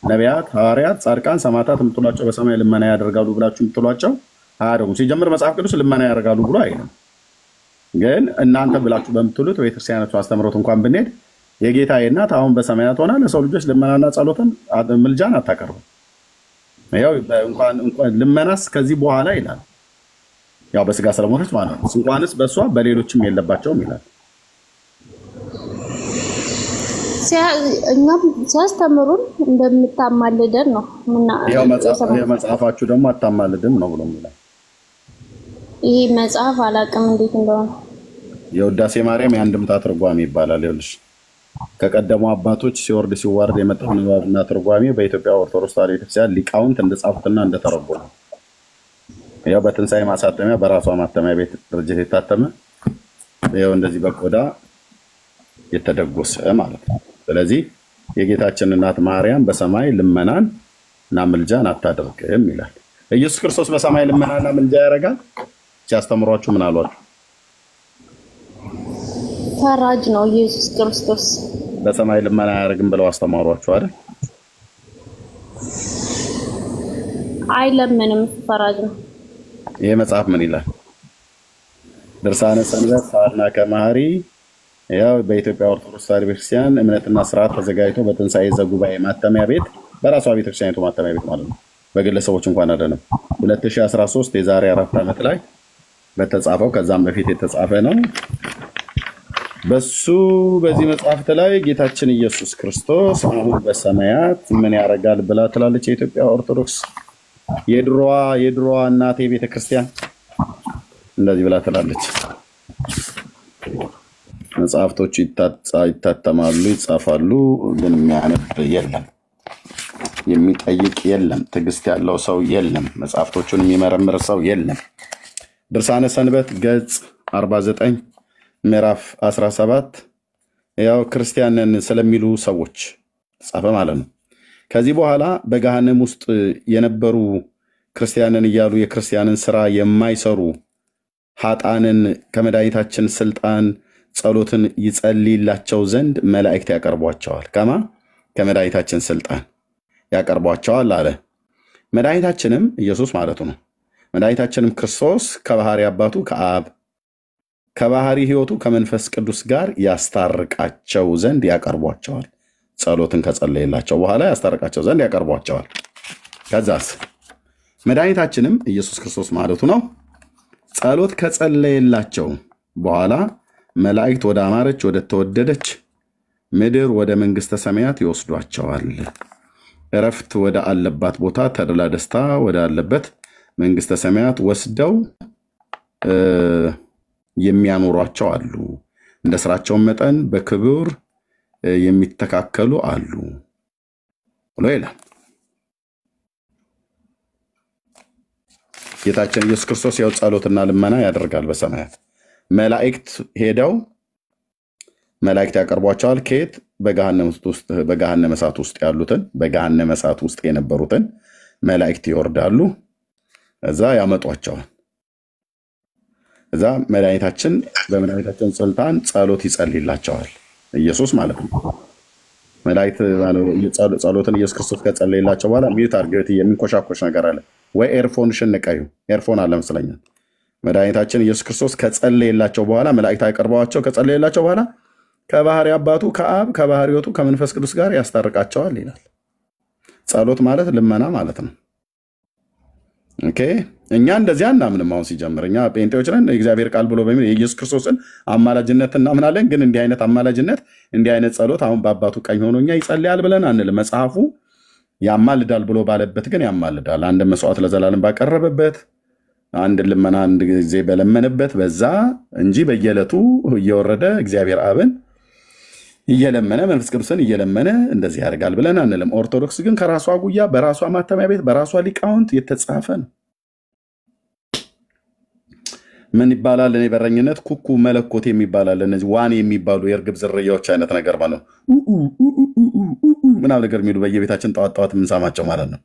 Speaker 2: ነቢያት፣ ሐዋርያት፣ ጻድቃን፣ ሰማዕታት የምትሏቸው በሰማይ ልመና ያደርጋሉ ብላችሁ የምትሏቸው አያደርጉም። ሲጀምር መጽሐፍ ቅዱስ ልመና ያደርጋሉ ብሎ አይልም። ግን እናንተ ብላችሁ በምትሉት ቤተክርስቲያኖቹ አስተምሮት እንኳን ብንሄድ የጌታዬ እናት አሁን በሰማያት ሆና ለሰው ልጆች ልመናና ጸሎትን ምልጃን አታቀርብም። ያው እንኳን ልመናስ ከዚህ በኋላ ይላል። ያው በስጋ ስለሞተች ማለት ነው። እንኳንስ በሷ በሌሎችም የለባቸውም ይላል።
Speaker 1: እኛም ሲያስተምሩን እንደምታማልደን ነው።
Speaker 2: ያው መጽሐፋችሁ ደግሞ አታማልድም ነው ብሎ የሚለው
Speaker 1: ይሄ መጽሐፍ አላውቅም እንዴት እንደሆነ።
Speaker 2: የውዳሴ ማርያም የአንድምታ ትርጓሜ ይባላል። ይኸውልሽ ከቀደሙ አባቶች ሲወርድ ሲዋርድ የመጣው ንባብና ትርጓሜ በኢትዮጵያ ኦርቶዶክስ ተዋሕዶ ቤተክርስቲያን ሊቃውንት እንደጻፉትና እንደተረጎሙ ያው በትንሣኤ ማሳተሚያ በራሷ ማተሚያ ቤት ድርጅት የታተመ ያው እንደዚህ በቆዳ የተደጎሰ ማለት ነው። ስለዚህ የጌታችን እናት ማርያም በሰማይ ልመናን እና ምልጃን አታደርግም ይላል። ኢየሱስ ክርስቶስ በሰማይ ልመናና ምልጃ ያደርጋል ሲያስተምሯችሁ ምን አሏችሁ?
Speaker 1: ፈራጅ ነው ኢየሱስ ክርስቶስ።
Speaker 2: በሰማይ ልመና አያደርግም ብለው አስተማሯችሁ አይደል?
Speaker 1: አይለምንም፣ ፈራጅ ነው።
Speaker 2: ይሄ መጽሐፍ ምን ይላል? ድርሳነ ሰንበት ሳልና ከማህሪ ያው በኢትዮጵያ ኦርቶዶክስ ተዋሕዶ ቤተክርስቲያን እምነትና ስርዓት ተዘጋጅቶ በትንሣኤ ዘጉባኤ ማተሚያ ቤት በራሷ ቤተክርስቲያኒቱ ማተሚያ ቤት ማለት ነው። በግለሰቦች እንኳን አይደለም። 2013 የዛሬ 4 ዓመት ላይ በተጻፈው ከዛም በፊት የተጻፈ ነው። በሱ በዚህ መጽሐፍት ላይ ጌታችን ኢየሱስ ክርስቶስ አሁን በሰማያት ምን ያደርጋል ብላ ትላለች የኢትዮጵያ ኦርቶዶክስ የድሮዋ እናቴ ቤተክርስቲያን እንደዚህ ብላ ትላለች። መጽሐፍቶች ይታተማሉ፣ ይጻፋሉ፣ ግን የሚያነብ የለም፣ የሚጠይቅ የለም፣ ትዕግስት ያለው ሰው የለም፣ መጽሐፍቶቹን የሚመረምር ሰው የለም። ድርሳነ ሰንበት ገጽ 49 ምዕራፍ 17 ያው ክርስቲያንን ስለሚሉ ሰዎች ጻፈ ማለት ነው። ከዚህ በኋላ በገሃነም ውስጥ የነበሩ ክርስቲያንን እያሉ የክርስቲያንን ስራ የማይሰሩ ኃጣንን ከመድኃኒታችን ስልጣን ጸሎትን ይጸልይላቸው ዘንድ መላእክት ያቀርቧቸዋል። ከመድኃኒታችን ስልጣን ያቀርቧቸዋል አለ። መድኃኒታችንም ኢየሱስ ማለቱ ነው። መድኃኒታችንም ክርስቶስ ከባህሪ አባቱ ከአብ ከባህሪ ሕይወቱ ከመንፈስ ቅዱስ ጋር ያስታርቃቸው ዘንድ ያቀርቧቸዋል። ጸሎትን ከጸለየላቸው በኋላ ያስታርቃቸው ዘንድ ያቀርቧቸዋል። ከዛስ መድኃኒታችንም ኢየሱስ ክርስቶስ ማለቱ ነው። ጸሎት ከጸለየላቸው በኋላ መላእክት ወደ አማረች ወደ ተወደደች ምድር ወደ መንግስተ ሰማያት ይወስዷቸዋል። እረፍት ወደ አለባት ቦታ ተድላ ደስታ ወደ አለበት መንግስተ ሰማያት ወስደው የሚያኖሯቸው አሉ። እንደ ስራቸው መጠን በክብር የሚተካከሉ አሉ ብሎ ይላል። ጌታችን ኢየሱስ ክርስቶስ ያው ጸሎትና ልመና ያደርጋል በሰማያት። መላእክት ሄደው መላእክት ያቀርቧቸዋል። ከየት? በገሃነመ እሳት ውስጥ ያሉትን በገሃነመ እሳት ውስጥ የነበሩትን መላእክት ይወርዳሉ፣ እዛ ያመጧቸዋል። እዛ በመድኃኒታችን ስልጣን ጸሎት ይጸልይላቸዋል ኢየሱስ ማለት ነው። መላእክት ጸሎትን ኢየሱስ ክርስቶስ ከጸለየላቸው በኋላ ሚዩት አድርገው የሚንኮሻኮሽ ነገር አለ ወይ ኤርፎን ሽንቀዩ ኤርፎን አለ መስለኛ። መድኃኒታችን ኢየሱስ ክርስቶስ ከጸለየላቸው በኋላ መላእክት አቀርበዋቸው ከጸለየላቸው በኋላ ከባህሪ አባቱ ከአብ ከባህሪ ሕይወቱ ከመንፈስ ቅዱስ ጋር ያስታርቃቸዋል ይላል። ጸሎት ማለት ልመና ማለት ነው። ኦኬ እኛ እንደዚያ እናምንም። አሁን ሲጀምር እኛ ጴንጤዎች ነን። እግዚአብሔር ቃል ብሎ በሚል የኢየሱስ ክርስቶስን አማላጅነት እናምናለን። ግን እንዲህ አይነት አማላጅነት እንዲህ አይነት ጸሎት አሁን በአባቱ ቀኝ ሆኖ እኛ ይጸልያል ብለን አንልም። መጽሐፉ ያማልዳል ብሎ ባለበት ግን ያማልዳል። አንድ መስዋዕት ለዘላለም ባቀረበበት አንድ ልመና አንድ ጊዜ በለመነበት በዛ እንጂ በየዕለቱ እየወረደ እግዚአብሔር አብን እየለመነ መንፈስ ቅዱስን እየለመነ እንደዚህ ያደርጋል ብለን አንልም። ኦርቶዶክስ ግን ከራሷ ጉያ በራሷ ማተሚያ ቤት በራሷ ሊቃውንት የተጻፈ ነው። ምን ይባላል? እኔ በረኝነት ኩኩ መለኮት የሚባላል እነዚህ ዋን የሚባሉ የእርግብ ዝርያዎች አይነት ነገር ማለት ነው። ምናምን ነገር የሚሉ በየቤታችን ጠዋት የምንሰማቸው ማለት ነው።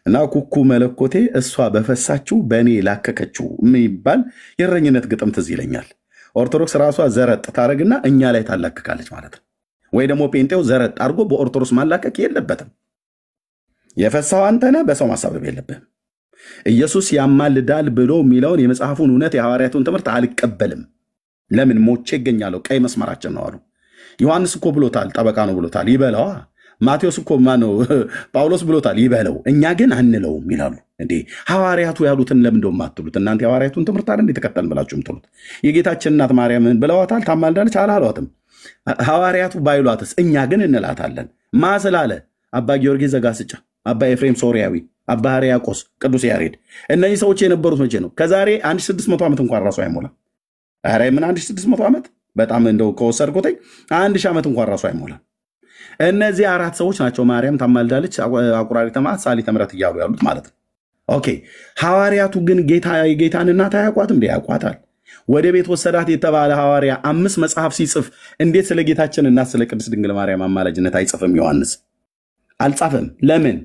Speaker 2: እና ኩኩ መለኮቴ እሷ በፈሳችው በእኔ ላከከችው የሚባል የእረኝነት ግጥም ትዝ ይለኛል። ኦርቶዶክስ ራሷ ዘረጥ ታደርግና እኛ ላይ ታላክካለች ማለት ነው። ወይ ደግሞ ጴንጤው ዘረጥ አድርጎ በኦርቶዶክስ ማላከክ የለበትም። የፈሳው አንተነ በሰው ማሳበብ የለብህም። ኢየሱስ ያማልዳል ብሎ የሚለውን የመጽሐፉን እውነት የሐዋርያቱን ትምህርት አልቀበልም። ለምን ሞቼ ይገኛለሁ? ቀይ መስመራችን ነው አሉ። ዮሐንስ እኮ ብሎታል፣ ጠበቃ ነው ብሎታል፣ ይበለዋ። ማቴዎስ እኮ ማነው? ጳውሎስ ብሎታል፣ ይበለው። እኛ ግን አንለውም ይላሉ። እንዴ ሐዋርያቱ ያሉትን ለምን እንደውም አትሉት? እናንተ የሐዋርያቱን ትምህርት አይደል እንዴ ተከተልን ብላችሁ የምትሉት? የጌታችን እናት ማርያምን ብለዋታል፣ ታማልዳለች አላሏትም? ሐዋርያቱ ባይሏትስ እኛ ግን እንላታለን። ማ ስላለ? አባ ጊዮርጊስ ዘጋስጫ፣ አባ ኤፍሬም ሶርያዊ፣ አባ ሕርያቆስ፣ ቅዱስ ያሬድ። እነዚህ ሰዎች የነበሩት መቼ ነው? ከዛሬ 1600 ዓመት እንኳን ራሱ አይሞላም። ኧረ ምን 1600 ዓመት በጣም እንደው ከወሰድኩትኝ 1000 ዓመት እንኳን ራሱ አይሞላም። እነዚህ አራት ሰዎች ናቸው ማርያም ታማልዳለች፣ አቁራሪተ መዓት፣ ሰዓሊተ ምሕረት እያሉ ያሉት ማለት ነው። ኦኬ ሐዋርያቱ ግን የጌታን እናት አያውቋትም? እንዴ ያውቋታል። ወደ ቤት ወሰዳት የተባለ ሐዋርያ 5 መጽሐፍ ሲጽፍ እንዴት ስለ ጌታችን እናት ስለ ቅድስት ድንግል ማርያም አማላጅነት አይጽፍም? ዮሐንስ አልጻፈም። ለምን?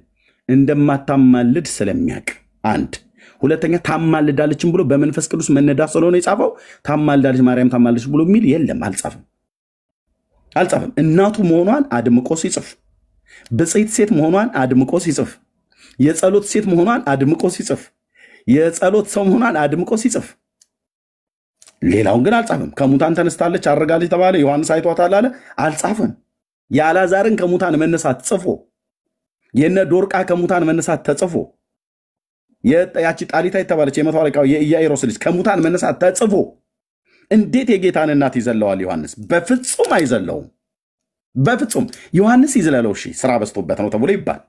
Speaker 2: እንደማታማልድ ስለሚያውቅ። አንድ ሁለተኛ ታማልዳለችም ብሎ በመንፈስ ቅዱስ መነዳት ስለሆነ የጻፈው ታማልዳለች ማርያም ታማልዳለች ብሎ የሚል የለም። አልጻፈም። እናቱ መሆኗን አድምቆ ሲጽፍ፣ ብፅዕት ሴት መሆኗን አድምቆ ሲጽፍ፣ የጸሎት ሴት መሆኗን አድምቆ ሲጽፍ፣ የጸሎት ሰው መሆኗን አድምቆ ሲጽፍ፣ ሌላውን ግን አልጻፈም። ከሙታን ተነስታለች አረጋለች ተባለ፣ ዮሐንስ አይቷታል አለ፣ አልጻፈም። የአልዓዛርን ከሙታን መነሳት ጽፎ፣ የነ ዶርቃ ከሙታን መነሳት ተጽፎ፣ ያቺ ጣሊታ የተባለች የመቶ አለቃው የኢያኢሮስ ልጅ ከሙታን መነሳት ተጽፎ እንዴት የጌታን እናት ይዘለዋል ዮሐንስ? በፍጹም አይዘለውም። በፍጹም ዮሐንስ ይዝለለው እሺ ስራ በዝቶበት ነው ተብሎ ይባል፣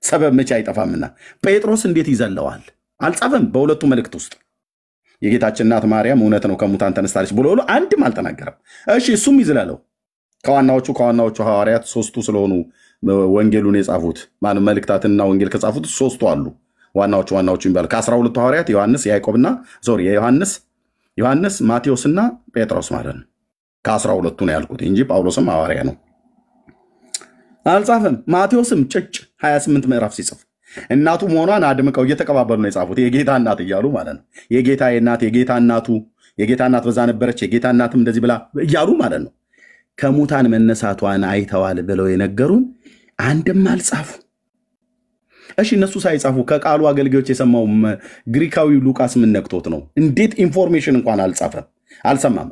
Speaker 2: ሰበብ መቼ አይጠፋምና። ጴጥሮስ እንዴት ይዘለዋል? አልጻፈም። በሁለቱ መልእክት ውስጥ የጌታችን እናት ማርያም እውነት ነው ከሙታን ተነስታለች ብሎ አንድም አልተናገረም። እሺ እሱም ይዝለለው። ከዋናዎቹ ሐዋርያት 3ቱ ስለሆኑ ወንጌሉን የጻፉት ማለት መልእክታትና ወንጌል ከጻፉት 3ቱ አሉ። ዋናዎቹ ይባሉ ከ12ቱ ሐዋርያት ዮሐንስ፣ ያዕቆብና ዮሐንስ፣ ማቴዎስና ጴጥሮስ ማለት ነው። ከ12ቱ ነው ያልኩት እንጂ ጳውሎስም ሐዋርያ ነው። አልጻፈም። ማቴዎስም 28 ምዕራፍ ሲጽፍ እናቱ መሆኗን አድምቀው እየተቀባበሉ ነው የጻፉት። የጌታ እናት እያሉ ማለት ነው። የጌታ እናት በዛ ነበረች፣ የጌታ እናትም እንደዚህ ብላ እያሉ ማለት ነው። ከሙታን መነሳቷን አይተዋል ብለው የነገሩን አንድም አልጻፉ። እሺ እነሱ ሳይጻፉ ከቃሉ አገልጋዮች የሰማው ግሪካዊ ሉቃስ ምን ነክቶት ነው? እንዴት ኢንፎርሜሽን እንኳን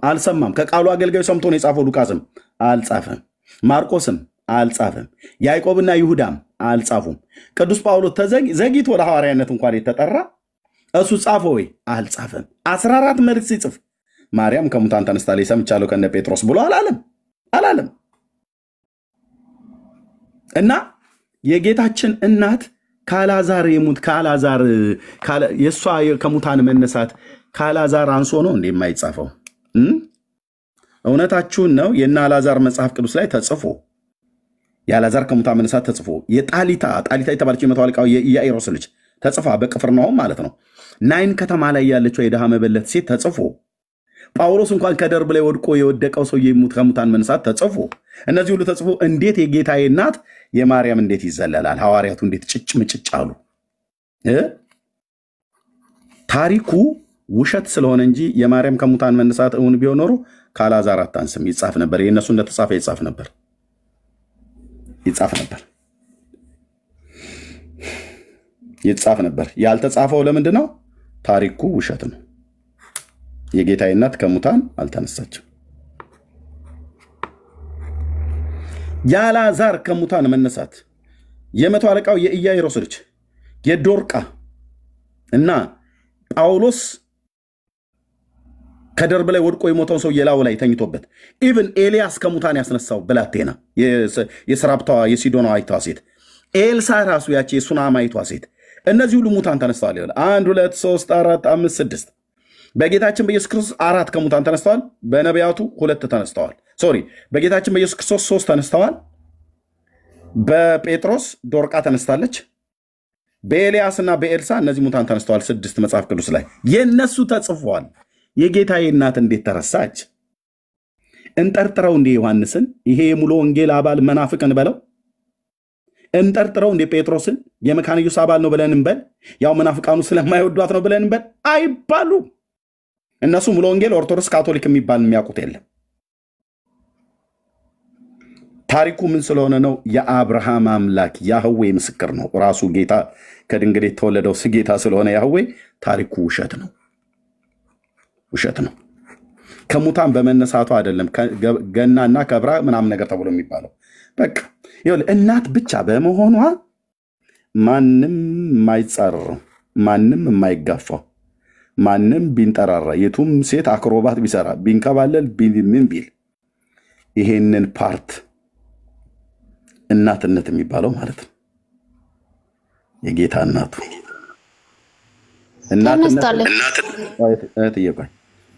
Speaker 2: አልሰማም። ከቃሉ አገልጋዮች ሰምቶ ነው የጻፈው። ሉቃስም አልጻፈም፣ ማርቆስም አልጻፈም፣ ያዕቆብና ይሁዳም አልጻፉም። ቅዱስ ጳውሎስ ዘግይቶ ለሐዋርያነት እንኳን የተጠራ እሱ ጻፈ ወይ? አልጻፈም። 14 መልእክት ሲጽፍ ማርያም ከሙታን ተነስታለች ሰምቻለሁ ከነ ጴጥሮስ ብሎ አላለም። እና የጌታችን እናት ካላዛር የእሷ ከሙታን መነሳት ካላዛር አንሶ ነው እንዴ የማይጻፈው? እውነታችሁን ነው። የእነ አልዓዛር መጽሐፍ ቅዱስ ላይ ተጽፎ የአልዓዛር ከሙታን መነሳት ተጽፎ የጣሊታ የተባለች የመቶ አለቃው የኢያኢሮስ ልጅ ተጽፋ በቅፍርናሆም ማለት ነው ናይን ከተማ ላይ ያለችው የድሃ መበለት ሴት ተጽፎ ጳውሎስ እንኳን ከደርብ ላይ ወድቆ የወደቀው ሰው ከሙታን መነሳት ተጽፎ እነዚህ ሁሉ ተጽፎ እንዴት የጌታዬ እናት የማርያም እንዴት ይዘለላል? ሐዋርያቱ እንዴት ምጭጭ አሉ? ታሪኩ ውሸት ስለሆነ እንጂ የማርያም ከሙታን መነሳት እውን ቢሆን ኖሮ ከአልዓዛር አታንስም፣ ይጻፍ ነበር። የእነሱ እንደተጻፈ ይጻፍ ነበር። ያልተጻፈው ለምንድን ነው? ታሪኩ ውሸት ነው። የጌታዬ እናት ከሙታን አልተነሳችም። የአልዓዛር ከሙታን መነሳት የመቶ አለቃው የኢያኢሮስ ልጅ የዶርቃ እና ጳውሎስ ከደርብ ላይ ወድቆ የሞተውን ሰው የላዩ ላይ ተኝቶበት ኢቭን ኤልያስ ከሙታን ያስነሳው ብላቴና የስራፕታዋ የሲዶናዊቷ ሴት ኤልሳ ራሱ ያቺ የሱናማይቷ ሴት እነዚህ ሁሉ ሙታን ተነስተዋል ይላል። 1 2 3 4 5 6 በጌታችን በኢየሱስ ክርስቶስ 4 ከሙታን ተነስተዋል። በነቢያቱ 2 ተነስተዋል። ሶሪ በጌታችን በኢየሱስ ክርስቶስ 3 ተነስተዋል። በጴጥሮስ ዶርቃ ተነስታለች። በኤልያስና በኤልሳ እነዚህ ሙታን ተነስተዋል። 6 መጽሐፍ ቅዱስ ላይ የነሱ ተጽፏል። የጌታዬ እናት እንዴት ተረሳች? እንጠርጥረው እንደ ዮሐንስን ይሄ የሙሉ ወንጌል አባል መናፍቅን በለው እንጠርጥረው እንደ ጴጥሮስን የመካነ ኢየሱስ አባል ነው ብለን እንበል፣ ያው መናፍቃኑ ስለማይወዷት ነው ብለን እንበል አይባሉም። እነሱ ሙሉ ወንጌል ኦርቶዶክስ ካቶሊክ የሚባል የሚያውቁት የለም። ታሪኩ ምን ስለሆነ ነው? የአብርሃም አምላክ ያህዌ ምስክር ነው። ራሱ ጌታ ከድንግል የተወለደው ጌታ ስለሆነ ያህዌ ታሪኩ ውሸት ነው፣ ውሸት ነው። ከሙታን በመነሳቱ አይደለም ገናና ከብራ ምናምን ነገር ተብሎ የሚባለው። በቃ ይኸውልህ እናት ብቻ በመሆኗ ማንም የማይጻረረው፣ ማንም የማይጋፋው፣ ማንም ቢንጠራራ፣ የቱም ሴት አክሮባት ቢሰራ፣ ቢንከባለል፣ ምን ቢል ይሄንን ፓርት እናትነት የሚባለው ማለት ነው። የጌታ እናቱ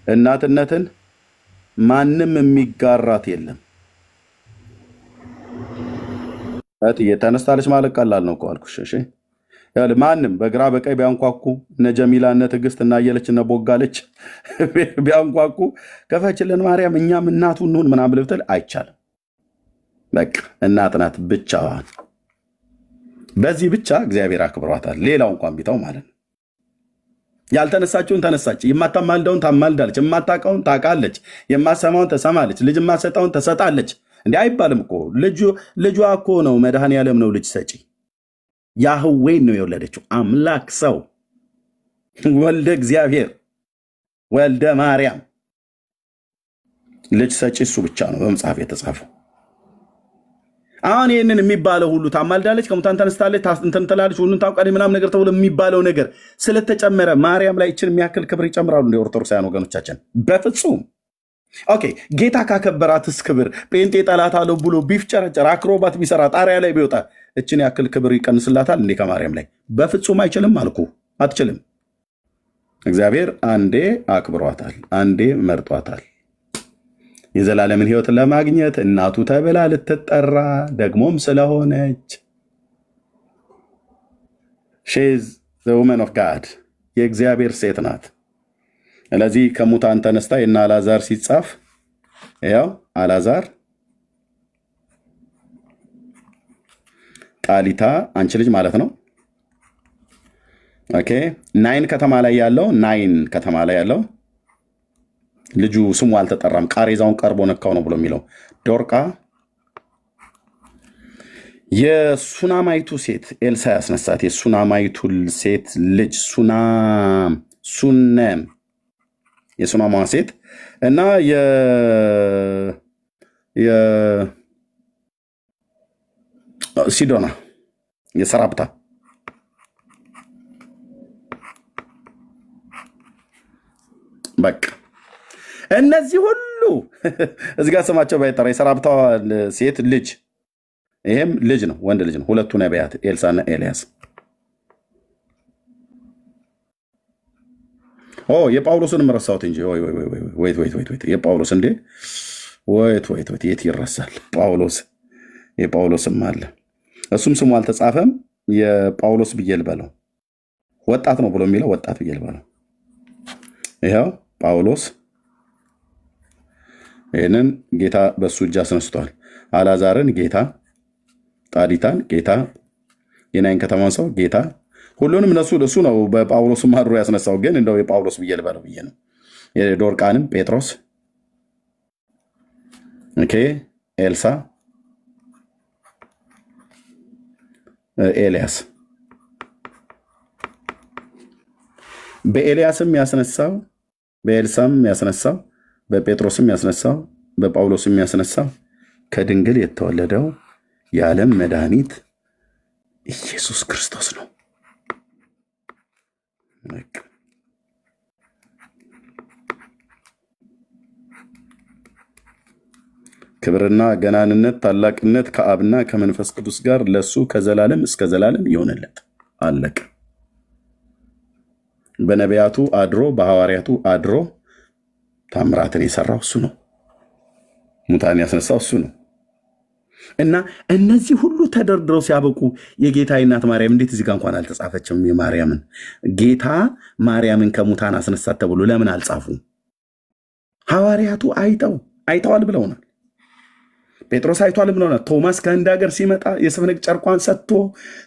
Speaker 2: እናትነትን ማንም የሚጋራት የለም። ተነስታለች ማለት ቀላል ነው እኮ አልኩሽ። እሺ ማንም በግራ በቀኝ ቢያንኳኩ እነ ጀሚላ እነ ትዕግስት እና አየለች እነ ቦጋለች ቢያንኳኩ ከፈችልን ማርያም እኛም እናቱ እንሁን ምናምን ብትል አይቻልም። በቃ እናት ናት ብቻዋን። በዚህ ብቻ እግዚአብሔር አክብሯታል። ሌላው እንኳን ቢታው ማለት ነው። ያልተነሳችውን ተነሳች፣ የማታማልደውን ታማልዳለች፣ የማታውቀውን ታውቃለች፣ የማሰማውን ተሰማለች፣ ልጅ የማሰጠውን ተሰጣለች። እንዴ አይባልም እኮ ልጇ እኮ ነው መድኃኔዓለም ነው ልጅ ሰጪ። ያህዌን ነው የወለደችው። አምላክ ሰው ወልደ እግዚአብሔር ወልደ ማርያም ልጅ ሰጪ እሱ ብቻ ነው በመጽሐፍ የተጻፈው። አሁን ይህንን የሚባለው ሁሉ ታማልዳለች፣ ከሙታን ተነስታለች፣ እንትን ትላለች፣ ሁሉን ታውቃለች ምናምን ነገር ተብሎ የሚባለው ነገር ስለተጨመረ ማርያም ላይ እችን የሚያክል ክብር ይጨምራሉ እንደ ኦርቶዶክሳውያን ወገኖቻችን? በፍጹም። ኦኬ ጌታ ካከበራትስ ክብር ጴንጤ ጠላት አለው ብሎ ቢፍጨረጨር አክሮባት ቢሰራ ጣሪያ ላይ ቢወጣ እችን ያክል ክብር ይቀንስላታል እንዴ ከማርያም ላይ? በፍጹም አይችልም አልኩ። አትችልም። እግዚአብሔር አንዴ አክብሯታል፣ አንዴ መርጧታል። የዘላለምን ሕይወት ለማግኘት እናቱ ተብላ ልትጠራ ደግሞም ስለሆነች she's the woman of God የእግዚአብሔር ሴት ናት። ስለዚህ ከሙታን ተነስታ እና አልዓዛር ሲጻፍ ያው አልዓዛር ጣሊታ አንቺ ልጅ ማለት ነው። ኦኬ ናይን ከተማ ላይ ያለው ልጁ ስሙ አልተጠራም፣ ቃሬዛውን ቀርቦ ነካው ነው ብሎ የሚለው ዶርቃ የሱናማይቱ ሴት ኤልሳ ያስነሳት የሱናማይቱ ሴት ልጅ ሱነም የሱናማ ሴት እና ሲዶና የሰራፕታ በቃ እነዚህ ሁሉ እዚህ ጋር ስማቸው ባይጠራ የሰራፕታ ሴት ልጅ ይሄም ልጅ ነው፣ ወንድ ልጅ ነው። ሁለቱ ነቢያት ኤልሳና ኤልያስ። የጳውሎስንም ረሳሁት እንጂ ወይት የጳውሎስ እንዴ ወይት የት ይረሳል? የጳውሎስም አለ፣ እሱም ስሙ አልተጻፈም። የጳውሎስ ብዬ ልበለው፣ ወጣት ነው ብሎ የሚለው ወጣት ብዬ ልበለው። ይኸው ጳውሎስ ይህንን ጌታ በሱ እጅ አስነስቷል። አልዓዛርን ጌታ፣ ጣሊታን ጌታ፣ የናይን ከተማን ሰው ጌታ፣ ሁሉንም እሱ ነው በጳውሎስ ማድሮ ያስነሳው። ግን እንደው የጳውሎስ ብዬ ልበለው ብዬ ነው። የዶርቃንም ጴጥሮስ፣ ኦኬ ኤልሳ፣ ኤልያስ፣ በኤልያስም ያስነሳው፣ በኤልሳም ያስነሳው፣ በጴጥሮስም ያስነሳው፣ በጳውሎስም ያስነሳው ከድንግል የተወለደው የዓለም መድኃኒት ኢየሱስ ክርስቶስ ነው። ክብርና ገናንነት ታላቅነት ከአብና ከመንፈስ ቅዱስ ጋር ለሱ ከዘላለም እስከ ዘላለም ይሆንለት። አለቀ። በነቢያቱ አድሮ በሐዋርያቱ አድሮ ታምራትን የሰራው እሱ ነው። ሙታን ያስነሳው እሱ ነው። እና እነዚህ ሁሉ ተደርድረው ሲያበቁ የጌታ እናት ማርያም እንዴት እዚህ ጋር እንኳን አልተጻፈችም? የማርያምን ጌታ ማርያምን ከሙታን አስነሳት ተብሎ ለምን አልጻፉ? ሐዋርያቱ አይተዋል ብለውናል። ጴጥሮስ አይቷል ብለውናል። ቶማስ ከህንድ ሀገር ሲመጣ የሰፍነግ ጨርቋን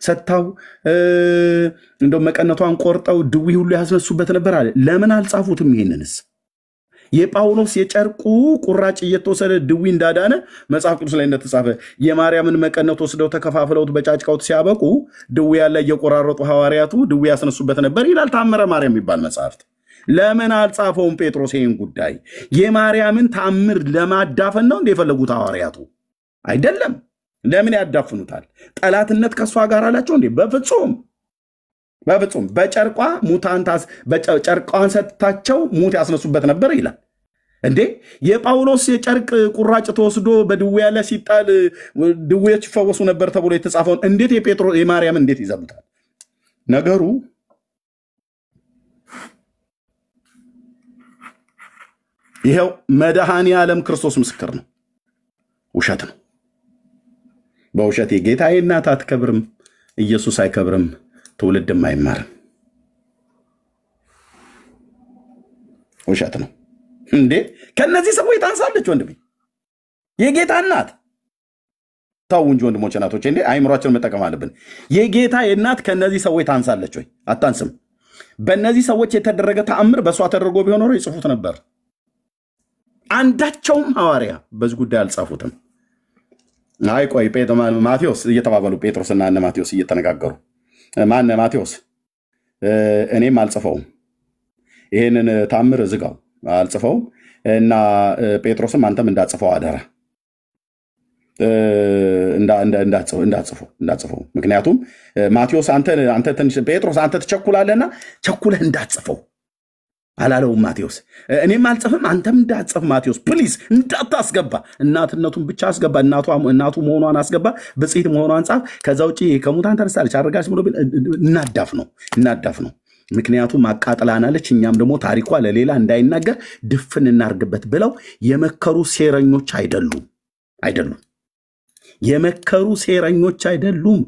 Speaker 2: ሰጥታው እንደው መቀነቷን ቆርጠው ድዊ ሁሉ ያስነሱበት ነበር አለ። ለምን አልጻፉትም? ይሄንንስ የጳውሎስ የጨርቁ ቁራጭ እየተወሰደ ድዊ እንዳዳነ መጽሐፍ ቅዱስ ላይ እንደተጻፈ የማርያምን መቀነት ወስደው ተከፋፍለውት በጫጭቃውት ሲያበቁ ድዊ ያለ እየቆራረጡ ሐዋርያቱ ድዊ ያስነሱበት ነበር ይላል ታምረ ማርያም የሚባል መጽሐፍት። ለምን አልጻፈውም ጴጥሮስ ይህን ጉዳይ? የማርያምን ታምር ለማዳፈን ነው እንደፈለጉት ሐዋርያቱ አይደለም። ለምን ያዳፍኑታል? ጠላትነት ከሷ ጋር አላቸው እንዴ? በፍጹም በጨርቋ ጨርቋን ሰጥታቸው ሙት ያስነሱበት ነበር ይላል እንዴ። የጳውሎስ የጨርቅ ቁራጭ ተወስዶ በድዌያ ላይ ሲጣል ድዌዎች ይፈወሱ ነበር ተብሎ የተጻፈውን እንዴት የማርያም እንዴት ይዘሉታል? ነገሩ ይሄው መድኃኔ ዓለም ክርስቶስ ምስክር ነው። ውሸት ነው። በውሸት የጌታዬ እናት አትከብርም፣ ኢየሱስ አይከብርም፣ ትውልድም አይማርም። ውሸት ነው እንዴ። ከነዚህ ሰዎች ታንሳለች ወንድሜ። የጌታ እናት ታው እንጂ ወንድሞች እናቶች እንዴ አይምሯችንን መጠቀም አለብን። የጌታ እናት ከነዚህ ሰዎች ታንሳለች ወይ? አታንስም። በእነዚህ ሰዎች የተደረገ ተአምር በሷ ተደርጎ ቢሆን ኖሮ ይጽፉት ነበር። አንዳቸውም ሐዋርያ በዚህ ጉዳይ አልጻፉትም። አይ ቆይ ማቴዎስ እየተባባሉ ጴጥሮስና እነ ማቴዎስ እየተነጋገሩ ማነ ማቴዎስ እኔም አልጽፈውም ይሄንን ታምር ዝጋው አልጽፈውም እና ጴጥሮስም አንተም እንዳጽፈው አደራ እንዳጽፈው ምክንያቱም ማቴዎስ አንተ ትንሽ ጴጥሮስ አንተ ትቸኩላለህና ቸኩለህ እንዳጽፈው አላለውም ማቴዎስ። እኔም አልጽፍም አንተም እንዳጽፍ ማቴዎስ ፕሊዝ እንዳታስገባ። እናትነቱን ብቻ አስገባ። እናቱ መሆኗን አስገባ። በጽይት መሆኗን ጻፍ። ከዛ ውጪ ከሙታን ተነሳለች አረጋች ብሎ እናዳፍ ነው። ምክንያቱም አቃጥላናለች። እኛም ደግሞ ታሪኳ ለሌላ እንዳይናገር ድፍን እናርግበት ብለው የመከሩ ሴረኞች አይደሉም። የመከሩ ሴረኞች አይደሉም።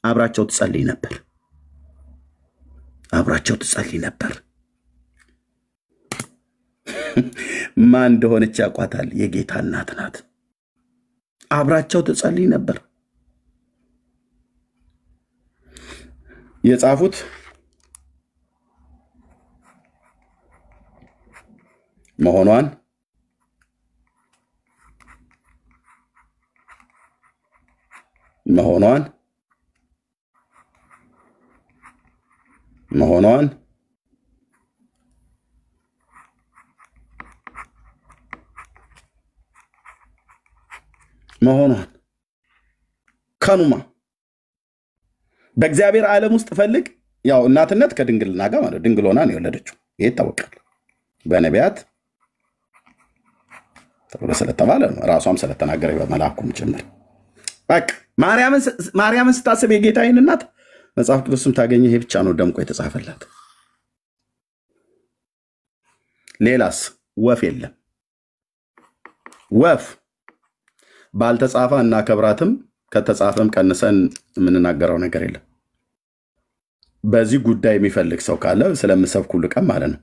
Speaker 2: አብራቸው ትጸልይ ነበር። ማን እንደሆነች ያቋታል። የጌታ እናት ናት። አብራቸው ትጸልይ ነበር። የጻፉት መሆኗን ከኑማ በእግዚአብሔር ዓለም ውስጥ ፈልግ። ያው እናትነት ከድንግልና ጋር ማለት ድንግሎና ነው የወለደችው። ይሄ ይታወቃል። በነቢያት ተብሎ ስለተባለ ነው። ራሷም ስለተናገረ በመልአኩም ጭምር። በቃ ማርያምን ስታስብ የጌታዬን እናት መጽሐፍ ቅዱስም ታገኘ። ይሄ ብቻ ነው ደምቆ የተጻፈላት። ሌላስ ወፍ የለም። ወፍ ባልተጻፈ እና ከብራትም ከተጻፈም ቀንሰን የምንናገረው ነገር የለም። በዚህ ጉዳይ የሚፈልግ ሰው ካለ ስለምሰብኩ ልቀም ማለት ነው።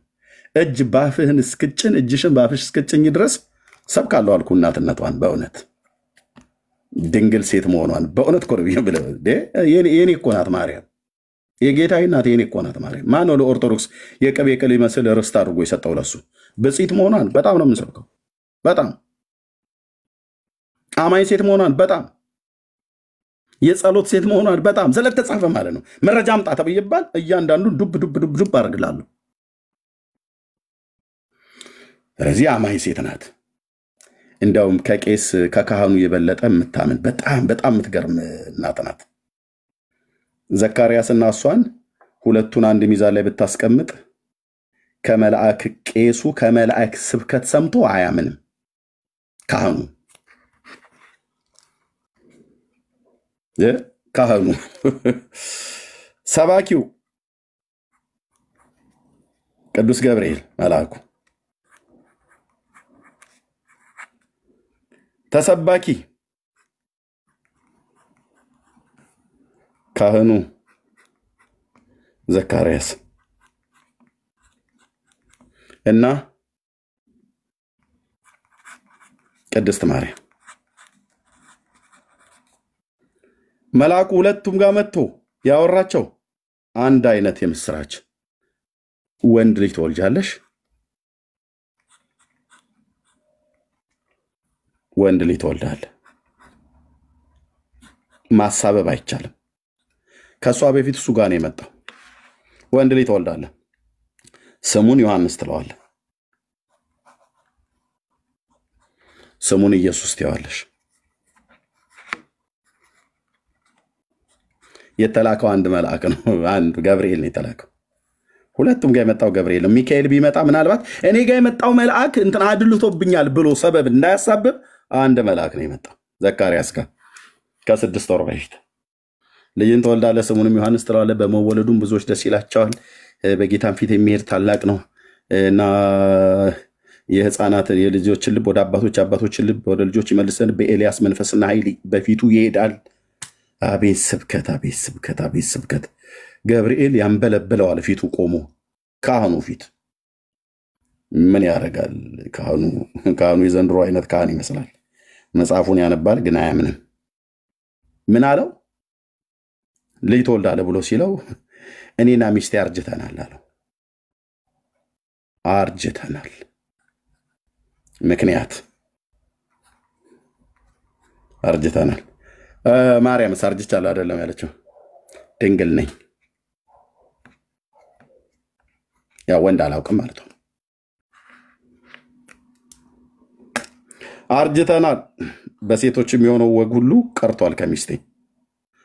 Speaker 2: እጅ ባፍህን እስክጭን እጅሽን ባፍሽ እስክጭኝ ድረስ ሰብካለሁ አልኩ። እናትነቷን በእውነት ድንግል ሴት መሆኗን በእውነት ኮርቢዮ ብለው የኔ እኮ ናት ማርያም። የጌታዬ እናት የኔ እኮ ናት ማርያም። ማን ነው ለኦርቶዶክስ የቅቤ ቅል ይመስል ርስት አድርጎ የሰጠው ለሱ? ብጽይት መሆኗን በጣም ነው የምንሰብከው። በጣም አማኝ ሴት መሆኗን በጣም የጸሎት ሴት መሆኗን በጣም ስለተጻፈ ማለት ነው። መረጃ አምጣ ተብይባል እያንዳንዱ ዱብ አድርግላለሁ። ስለዚህ አማኝ ሴት ናት። እንደውም ከቄስ ከካህኑ የበለጠ የምታምን በጣም የምትገርም እናት ናት። ዘካርያስና እሷን ሁለቱን አንድ ሚዛን ላይ ብታስቀምጥ ቄሱ ከመልአክ ስብከት ሰምቶ አያምንም። ካህኑ ሰባኪው ቅዱስ ገብርኤል መልአኩ ተሰባኪ ካህኑ ዘካርያስ እና ቅድስት ማርያም መልአኩ ሁለቱም ጋር መጥቶ ያወራቸው አንድ አይነት የምስራች ወንድ ልጅ ትወልጃለሽ፣ ወንድ ልጅ ትወልዳለህ። ማሳበብ አይቻልም። ከሷ በፊት እሱ ጋር ነው የመጣው። ወንድ ልጅ ትወልዳለህ፣ ስሙን ዮሐንስ ትለዋለህ፣ ስሙን ኢየሱስ ትይዋለሽ። የተላከው አንድ መልአክ ነው፣ አንድ ገብርኤል ነው የተላከው። ሁለቱም ጋር የመጣው ገብርኤል ነው። ሚካኤል ቢመጣ ምናልባት እኔ ጋር የመጣው መልአክ እንትን አድልቶብኛል ብሎ ሰበብ እንዳያሳብብ አንድ መልአክ ነው የመጣው ዘካርያስ ጋር ከ6 ወር በፊት። ልጅን ትወልዳለህ ስሙንም ዮሐንስ ትለዋለህ። በመወለዱም ብዙዎች ደስ ይላቸዋል። በጌታም ፊት የሚሄድ ታላቅ ነው እና የህፃናትን የልጆችን ልብ ወደ አባቶች፣ አባቶችን ልብ ወደ ልጆች ይመልሰን። በኤልያስ መንፈስና ኃይል በፊቱ ይሄዳል። አቤት ስብከት፣ አቤት ስብከት፣ አቤት ስብከት። ገብርኤል ያንበለብለዋል ፊቱ ቆሞ ካህኑ ፊት። ምን ያደርጋል ካህኑ የዘንድሮ አይነት ካህን ይመስላል። መጽሐፉን ያነባል ግን አያምንም። ምን አለው? ልጅ ትወልዳለህ ብሎ ሲለው እኔና ሚስቴ አርጅተናል አለው። አርጅተናል። ምክንያት አርጅተናል። ማርያም አርጅቻለሁ አይደለም ያለችው፣ ድንግል ነኝ። ያ ወንድ አላውቅም ማለት ነው። አርጅተናል። በሴቶች የሚሆነው ወግ ሁሉ ቀርቷል ከሚስቴ።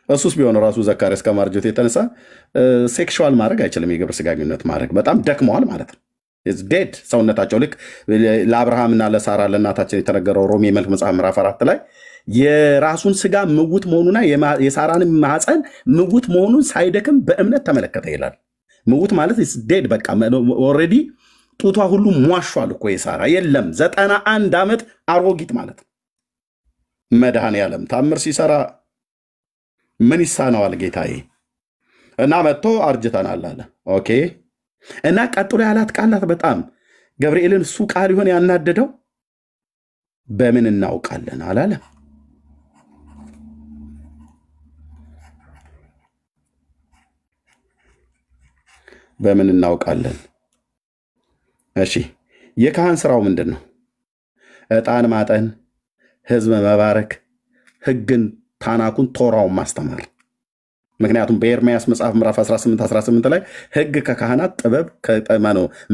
Speaker 2: እሱስ ቢሆን ራሱ ዘካርያስ ከማርጀቱ የተነሳ ሴክሹዋል ማድረግ አይችልም። የግብረ ስጋ ግንኙነት ማድረግ በጣም ደክመዋል ማለት ነው። ዴድ ሰውነታቸው ልክ ለአብርሃምና ለሳራ ለእናታችን የተነገረው ሮሜ መልክ መጽሐፍ ምዕራፍ 4 ላይ የራሱን ስጋ ምውት መሆኑና የሳራን ማህፀን ምውት መሆኑን ሳይደክም በእምነት ተመለከተ ይላል። ምውት ማለት ዴድ በቃ ኦልሬዲ ጡቷ ሁሉ ሟሿል እኮ የሳራ የለም 91 ዓመት አሮጊት ማለት ነው። መድኃኔዓለም ታምር ሲሰራ ምን ይሳነዋል ጌታዬ? እና መጥቶ አርጅተናል አለ። ኦኬ። እና ቀጥሎ ያላት ቃላት በጣም ገብርኤልን እሱ ቃል ይሆን ያናደደው። በምን እናውቃለን አላለ። በምን እናውቃለን? እሺ የካህን ስራው ምንድን ነው? ዕጣን ማጠን፣ ህዝብ መባረክ፣ ህግን ታናኩን ቶራውን ማስተማር። ምክንያቱም በኤርምያስ መጽሐፍ ምዕራፍ 18 ላይ ህግ ከካህናት ጥበብ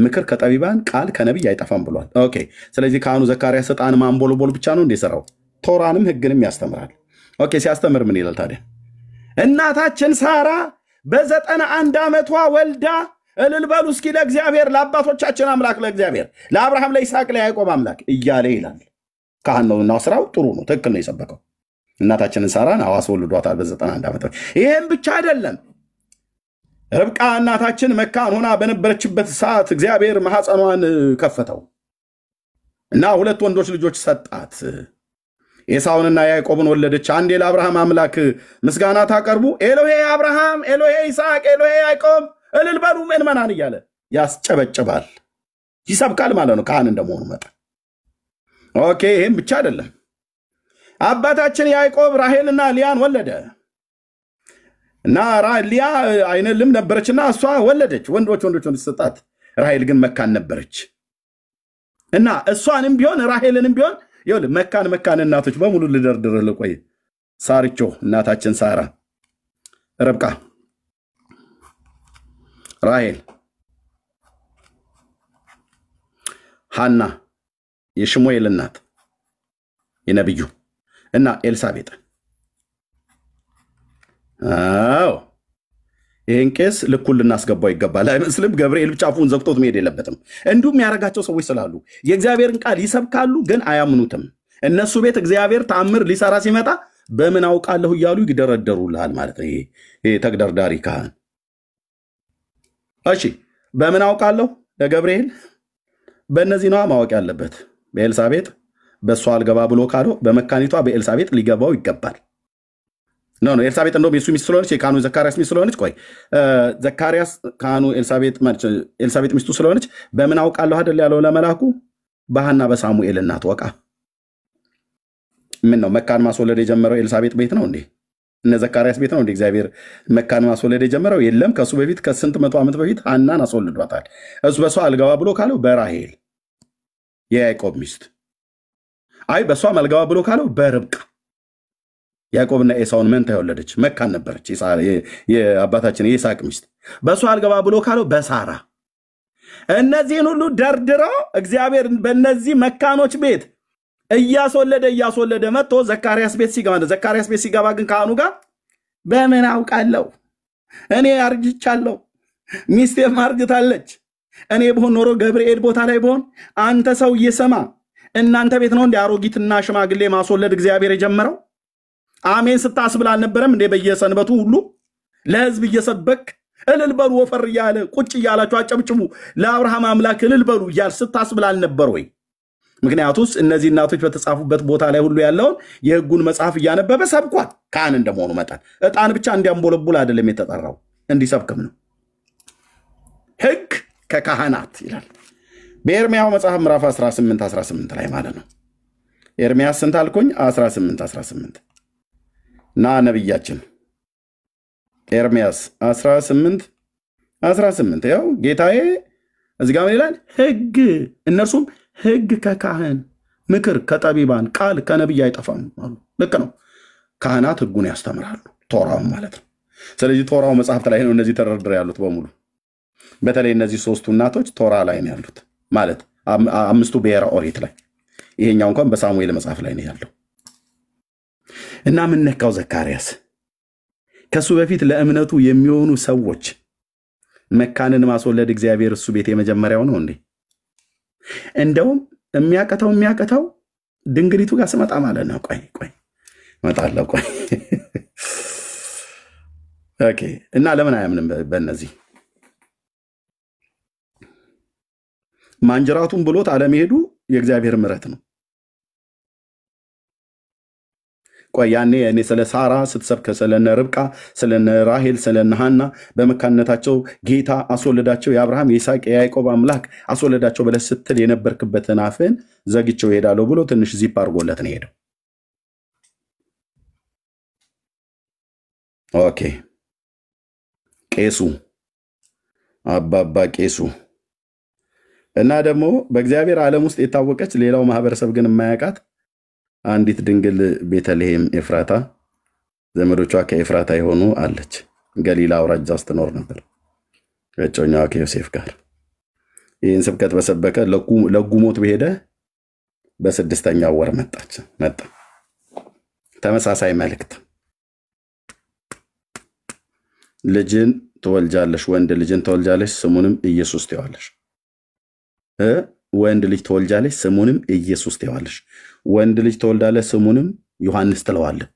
Speaker 2: ምክር ከጠቢባን ቃል ከነቢይ አይጠፋም ብሏል። ኦኬ። ስለዚህ ካህኑ ዘካርያስ ዕጣን ማንቦልቦል ብቻ ነው እንደሰራው? ቶራንም ህግንም ያስተምራል። ኦኬ። ሲያስተምር ምን ይላል ታዲያ? እናታችን ሳራ በ91 ዓመቷ ወልዳ እልል በሉ እስኪ ለእግዚአብሔር፣ ለአባቶቻችን አምላክ ለእግዚአብሔር፣ ለአብርሃም ለይስሐቅ ለያዕቆብ አምላክ እያለ ይላል። ካህን ነውና ስራው ጥሩ ነው፣ ትክክል ነው የሰበከው። እናታችንን ሳራን አዋስ ወልዷታል በ91 ዓመቷ። ይሄም ብቻ አይደለም። ርብቃ እናታችን መካን ሆና በነበረችበት ሰዓት እግዚአብሔር ማህፀኗን ከፈተው እና 2 ወንዶች ልጆች ሰጣት። ኤሳውንና ያዕቆብን ወለደች። አንዴ ለአብርሃም አምላክ ምስጋና ታቀርቡ፣ ኤሎሄ አብርሃም፣ ኤሎሄ ይስሐቅ፣ ኤሎሄ ያዕቆብ እልል በሉ ምእመናን እያለ ያስጨበጭባል፣ ይሰብካል ማለት ነው ካህን እንደመሆኑ መጠን። ኦኬ። ይሄም ብቻ አይደለም። አባታችን ያዕቆብ ራሔልና ሊያን ወለደ እና ሊያ አይነ ልም ነበረችና እሷ ወለደች፣ ወንዶች ሰጣት። ራሔል ግን መካን ነበረች እና እሷንም ቢሆን ራሔልንም ቢሆን ይኸውልህ መካን እናቶች በሙሉ ልደርድርልህ። ቆይ ሳርቾ እናታችን ሳራ፣ ርብቃ፣ ራሔል፣ ሐና የሽሙኤል እናት የነብዩ እና ኤልሳቤጥ። አዎ ይሄን ቄስ ልኩን ልናስገባው ይገባል። አይመስልም? ገብርኤል ብቻ አፉን ዘግቶት መሄድ የለበትም። እንዲሁም ያደረጋቸው ሰዎች ስላሉ የእግዚአብሔርን ቃል ይሰብካሉ፣ ግን አያምኑትም። እነሱ ቤት እግዚአብሔር ተአምር ሊሰራ ሲመጣ በምን አውቃለሁ እያሉ ይደረደሩልሃል ማለት ነው። ይሄ ተግደርዳሪ ካህን። እሺ በምን አውቃለሁ? ለገብርኤል በእነዚህ ነዋ ማወቅ ያለበት። በኤልሳቤጥ በእሷ አልገባ ብሎ ካለው በመካኒቷ በኤልሳቤጥ ሊገባው ይገባል። ኖ ኤልሳቤጥ እንደውም የሱ ሚስት ስለሆነች የካህኑ ዘካርያስ ሚስት ስለሆነች ቆይ ዘካርያስ ካህኑ ኤልሳቤጥ ሚስቱ ስለሆነች በምን አውቃለሁ አይደል ያለው ለመላኩ በሐና በሳሙኤል እናት ወቃ። ምን ነው መካን ማስወለድ የጀመረው ኤልሳቤጥ ቤት ነው እንዴ? እነ ዘካርያስ ቤት ነው እንዴ እግዚአብሔር መካን ማስወለድ የጀመረው? የለም ከሱ በፊት ከስንት መቶ ዓመት በፊት ሐናን አስወልዷታል። እሱ በሷ አልገባ ብሎ ካለው በራሄል የያዕቆብ ሚስት፣ አይ በሷ አልገባ ብሎ ካለው በርብቃ ያዕቆብና ኤሳውን መንታ የወለደች መካን ነበረች የአባታችን የይስሐቅ ሚስት። በሷ አልገባ ብሎ ካለው በሳራ። እነዚህን ሁሉ ደርድረው እግዚአብሔር በእነዚህ መካኖች ቤት እያስወለደ መጥቶ ዘካርያስ ቤት ሲገባ ግን ካህኑ ጋር በምን አውቃለሁ እኔ አርጅቻለሁ፣ ሚስቴም አርጅታለች። እኔ ብሆን ኖሮ ገብርኤል ቦታ ላይ ብሆን አንተ ሰው እየሰማ እናንተ ቤት ነው እንደ አሮጊትና ሽማግሌ ማስወለድ እግዚአብሔር የጀመረው? አሜን ስታስብል አልነበረም እንዴ? በየሰንበቱ ሁሉ ለህዝብ እየሰበክ እልል በሉ ወፈር እያለ ቁጭ እያላችሁ አጨብጭቡ ለአብርሃም አምላክ እልል በሉ እያል ስታስብል አልነበር ወይ? ምክንያቱስ እነዚህ እናቶች በተጻፉበት ቦታ ላይ ሁሉ ያለውን የህጉን መጽሐፍ እያነበበ ሰብኳል። ካህን እንደመሆኑ መጠን ዕጣን ብቻ እንዲያንቦለቡል አይደለም የተጠራው፣ እንዲሰብክም ነው። ህግ ከካህናት ይላል በኤርምያው መጽሐፍ ምዕራፍ 18 ላይ ማለት ነው። ኤርምያስ ስንት አልኩኝ? 18 እና ነብያችን ኤርምያስ 18 ያው ጌታዬ እዚህ ጋር ይላል ህግ፣ እነርሱም ህግ ከካህን ምክር ከጠቢባን ቃል ከነብይ አይጠፋም አሉ። ልክ ነው። ካህናት ህጉን ያስተምራሉ፣ ቶራው ማለት ነው። ስለዚህ ቶራው መጽሐፍት ላይ ነው እነዚህ ተደርድረው ያሉት በሙሉ። በተለይ እነዚህ ሶስቱ እናቶች ቶራ ላይ ነው ያሉት ማለት አምስቱ ብሔረ ኦሪት ላይ፣ ይሄኛው እንኳን በሳሙኤል መጽሐፍ ላይ ነው ያለው። እና ምን ነካው ዘካርያስ? ከሱ በፊት ለእምነቱ የሚሆኑ ሰዎች መካንን ማስወለድ እግዚአብሔር እሱ ቤት የመጀመሪያው ነው እንዴ? እንደውም የሚያቀተው ድንግሊቱ ጋር ስመጣ ማለት ነው። ቆይ እመጣለሁ። ቆይ ኦኬ። እና ለምን አያምንም በእነዚህ ማንጀራቱን ብሎት አለመሄዱ የእግዚአብሔር ምሕረት ነው። ቆይ ያኔ እኔ ስለ ሳራ ስትሰብክ ስለነ ርብቃ ስለነ ራሄል ስለነ ሐና በመካንነታቸው ጌታ አስወለዳቸው የአብርሃም የይስሐቅ የያዕቆብ አምላክ አስወለዳቸው ብለህ ስትል የነበርክበትን አፍን ዘግቼው እሄዳለሁ ብሎ ትንሽ ዚፕ አድርጎለት ነው ሄደው። ኦኬ ቄሱ አባባ ቄሱ እና ደግሞ በእግዚአብሔር ዓለም ውስጥ የታወቀች ሌላው ማህበረሰብ ግን የማያውቃት አንዲት ድንግል ቤተልሔም ኤፍራታ ዘመዶቿ ከኤፍራታ የሆኑ አለች። ገሊላ አውራጃ ውስጥ ትኖር ነበር ከእጮኛዋ ከዮሴፍ ጋር። ይህን ስብከት በሰበከ ለጉሞት በሄደ በ6ኛው ወር መጣ። ተመሳሳይ መልእክት ልጅን ትወልጃለሽ፣ ወንድ ልጅን ትወልጃለሽ፣ ስሙንም ኢየሱስ ትይዋለሽ። ወንድ ልጅ ትወልጃለሽ፣ ስሙንም ኢየሱስ ትይዋለሽ። ወንድ ልጅ ትወልዳለሽ፣ ስሙንም ዮሐንስ ትለዋለህ።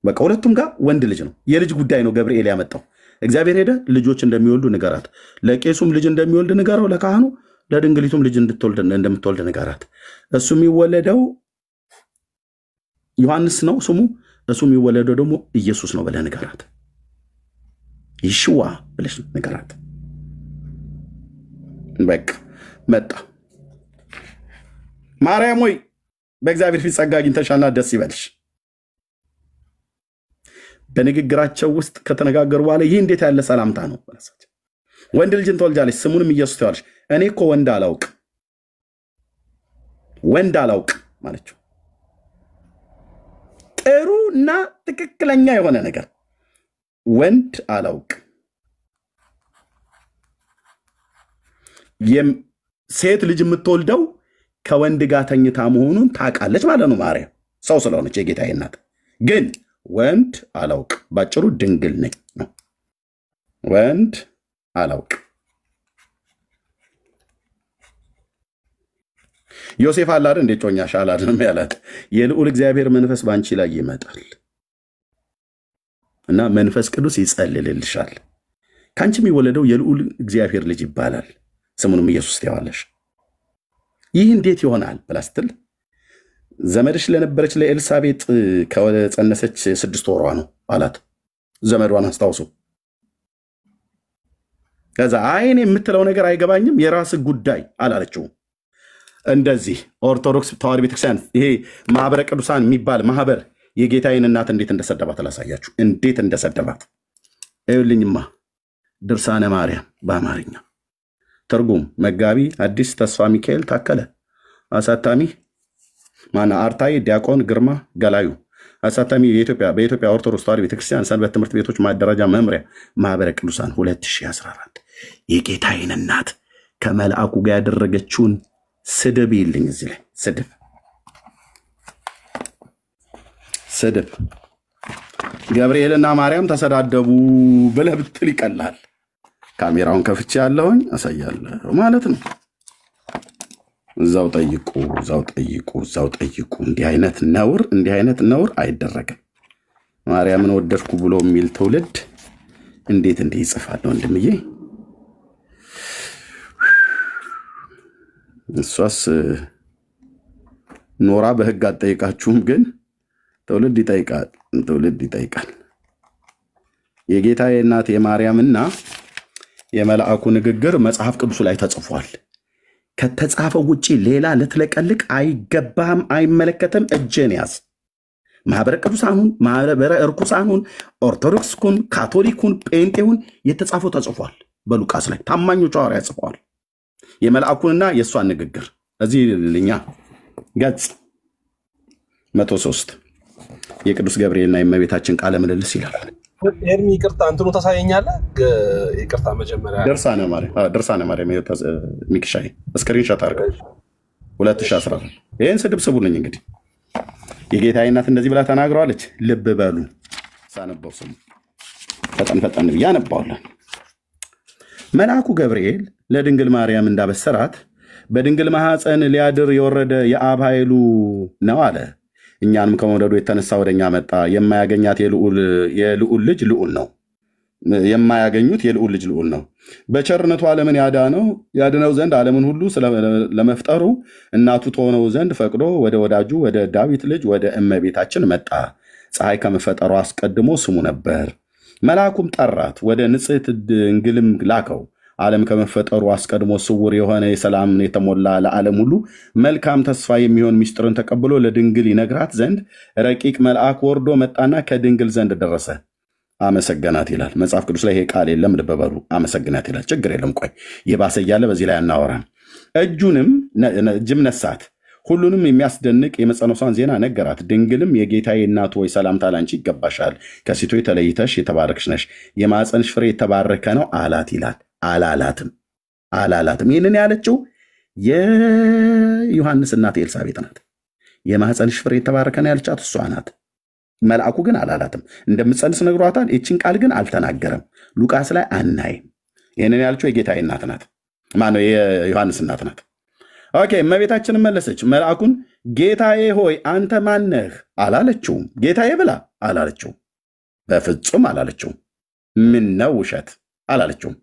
Speaker 2: በቃ ሁለቱም ጋር ወንድ ልጅ ነው። የልጅ ጉዳይ ነው ገብርኤል ያመጣው። እግዚአብሔር ሄደ ልጆች እንደሚወልዱ ንገራት። ለቄሱም ልጅ እንደሚወልድ ንገረው፣ ለካህኑ ለድንግሊቱም ልጅ እንደምትወልድ ንገራት። እሱ የሚወለደው ዮሐንስ ነው ስሙ፣ እሱ የሚወለደው ደግሞ ኢየሱስ ነው ብለህ ንገራት። ይሽዋ ብለሽ ንገራት። በቃ መጣ። ማርያም ሆይ በእግዚአብሔር ፊት ጸጋ አግኝተሻልና ደስ ይበልሽ። በንግግራቸው ውስጥ ከተነጋገሩ በኋላ ይህ እንዴት ያለ ሰላምታ ነው? ወንድ ልጅን ትወልጃለሽ፣ ስሙንም ኢየሱስ ትይዋለሽ። እኔ እኮ ወንድ አላውቅ ማለችው። ጥሩና ትክክለኛ የሆነ ነገር ወንድ አላውቅ። ሴት ልጅ የምትወልደው ከወንድ ጋር ተኝታ መሆኑን ታውቃለች ማለት ነው። ማርያም ሰው ስለሆነች የጌታዬ እናት ግን ወንድ አላውቅ፣ ባጭሩ ድንግል ነኝ ነው። ወንድ አላውቅ። ዮሴፍ አላደ እንደ ጮኛሽ አላደንም ያላት የልዑል እግዚአብሔር መንፈስ ባንቺ ላይ ይመጣል እና መንፈስ ቅዱስ ይጸልልልሻል። ካንቺ የሚወለደው የልዑል እግዚአብሔር ልጅ ይባላል፣ ስሙንም ኢየሱስ ትይዋለሽ። ይህ እንዴት ይሆናል ብላ ስትል ዘመድሽ ለነበረች ለኤልሳቤጥ ከጸነሰች 6 ወሯ ነው አላት። ዘመዷን አስታውሱ። ከዛ አይኔ የምትለው ነገር አይገባኝም የራስ ጉዳይ አላለችው። እንደዚህ ኦርቶዶክስ ተዋሕዶ ቤተክርስቲያን ይሄ ማህበረ ቅዱሳን የሚባል ማህበር የጌታዬን እናት እንዴት እንደሰደባት አላሳያችሁ። እንዴት እንደሰደባት እዩልኝማ። ድርሳነ ማርያም በአማርኛ ትርጉም መጋቢ አዲስ ተስፋ ሚካኤል ታከለ፣ አሳታሚ ማና አርታይ ዲያቆን ግርማ ገላዩ፣ አሳታሚ በኢትዮጵያ ኦርቶዶክስ ተዋሕዶ ቤተክርስቲያን ሰንበት ትምህርት ቤቶች ማደራጃ መምሪያ ማህበረ ቅዱሳን 2014። የጌታዬን እናት ከመልአኩ ጋር ያደረገችውን ስድብ ይልኝ እዚህ ላይ ስድብ ገብርኤልና ማርያም ተሰዳደቡ ብለህ ብትል ይቀላል። ካሜራውን ከፍቼ ያለውኝ አሳያለሁ ማለት ነው። እዛው ጠይቁ። እንዲህ አይነት ነውር አይደረግም። ማርያምን ወደድኩ ብሎ የሚል ትውልድ እንዴት ይጽፋል ወንድምዬ? እሷስ ኖራ በህግ አትጠይቃችሁም፣ ግን ትውልድ ይጠይቃል። የጌታዬ እናት የማርያምና የመልአኩ ንግግር መጽሐፍ ቅዱስ ላይ ተጽፏል። ከተጻፈው ውጪ ሌላ ልትለቀልቅ አይገባም፣ አይመለከትም። እጅን ያዝ። ማህበረ ቅዱሳኑን፣ ማህበረ እርኩሳኑን፣ ኦርቶዶክስኩን፣ ካቶሊኩን፣ ጴንጤውን የተጻፈው ተጽፏል። በሉቃስ ላይ ታማኞቹ ሐዋርያት ጽፈዋል። የመልአኩንና የእሷን ንግግር እዚህ ልኛ ገጽ 103 የቅዱስ ገብርኤልና የእመቤታችን ቃለ ምልልስ ይላል።
Speaker 8: ኤርሚ ይቅርታ እንትኑ ታሳየኛለህ? ይቅርታ መጀመሪያ ድርሳነ ማርያም ሚክሻይ ስክሪንሾት አድርገው 2014 ይህን ስድብ ስቡልኝ። እንግዲህ የጌታዬ እናት እንደዚህ ብላ ተናግረዋለች። ልብ በሉ። ሳነበው ስሙ ፈጠን ብዬ አነባዋለሁ። መልአኩ ገብርኤል ለድንግል ማርያም እንዳበሰራት በድንግል ማኅፀን ሊያድር የወረደ የአብ ኃይሉ ነው አለ። እኛንም ከመውደዱ የተነሳ ወደኛ መጣ። የማያገኛት የልዑል ልጅ ልዑል ነው። የማያገኙት የልዑል ልጅ ልዑል ነው። በቸርነቱ ዓለምን ያድነው ዘንድ ዓለምን ሁሉ ለመፍጠሩ እናቱ ትሆነው ዘንድ ፈቅዶ ወደ ወዳጁ ወደ ዳዊት ልጅ ወደ እመቤታችን መጣ። ፀሐይ ከመፈጠሩ አስቀድሞ ስሙ ነበር። መልአኩም ጠራት፣ ወደ ንጽሕት ድንግልም ላከው። ዓለም ከመፈጠሩ አስቀድሞ ስውር የሆነ የሰላም የተሞላ ለዓለም ሁሉ መልካም ተስፋ የሚሆን ምስጢርን ተቀብሎ ለድንግል ይነግራት ዘንድ ረቂቅ መልአክ ወርዶ መጣና ከድንግል ዘንድ ደረሰ። አመሰገናት ይላል መጽሐፍ ቅዱስ ላይ። ይሄ ቃል የለም፣ ልብ በሉ። አመሰግናት ይላል። ችግር የለም። ቆይ የባሰ እያለ በዚህ ላይ አናወራም። እጅም ነሳት፣ ሁሉንም የሚያስደንቅ የመጸነሷን ዜና ነገራት። ድንግልም የጌታዬ እናቱ ሆይ ሰላምታ ላንቺ ይገባሻል፣ ከሴቶች ተለይተሽ የተባረክሽ ነሽ፣ የማኅፀንሽ ፍሬ የተባረከ ነው አላት ይላል። አላላትም። ይህንን ያለችው የዮሐንስ እናት ኤልሳቤጥ ናት። የማኅፀንሽ ፍሬ የተባረከ ነው ያለቻት እሷ ናት። መልአኩ ግን አላላትም። እንደምትጸንስ ነግሯታል። ይችን ቃል ግን አልተናገረም። ሉቃስ ላይ አናይም። ይህንን ያለችው የጌታዬ እናት ናት። ማነው? የዮሐንስ እናት ናት። ኦኬ። እመቤታችንን መለሰች። መልአኩን ጌታዬ ሆይ አንተ ማነህ አላለችውም። ጌታዬ ብላ አላለችውም። በፍጹም አላለችውም። ምን ነው ውሸት አላለችውም።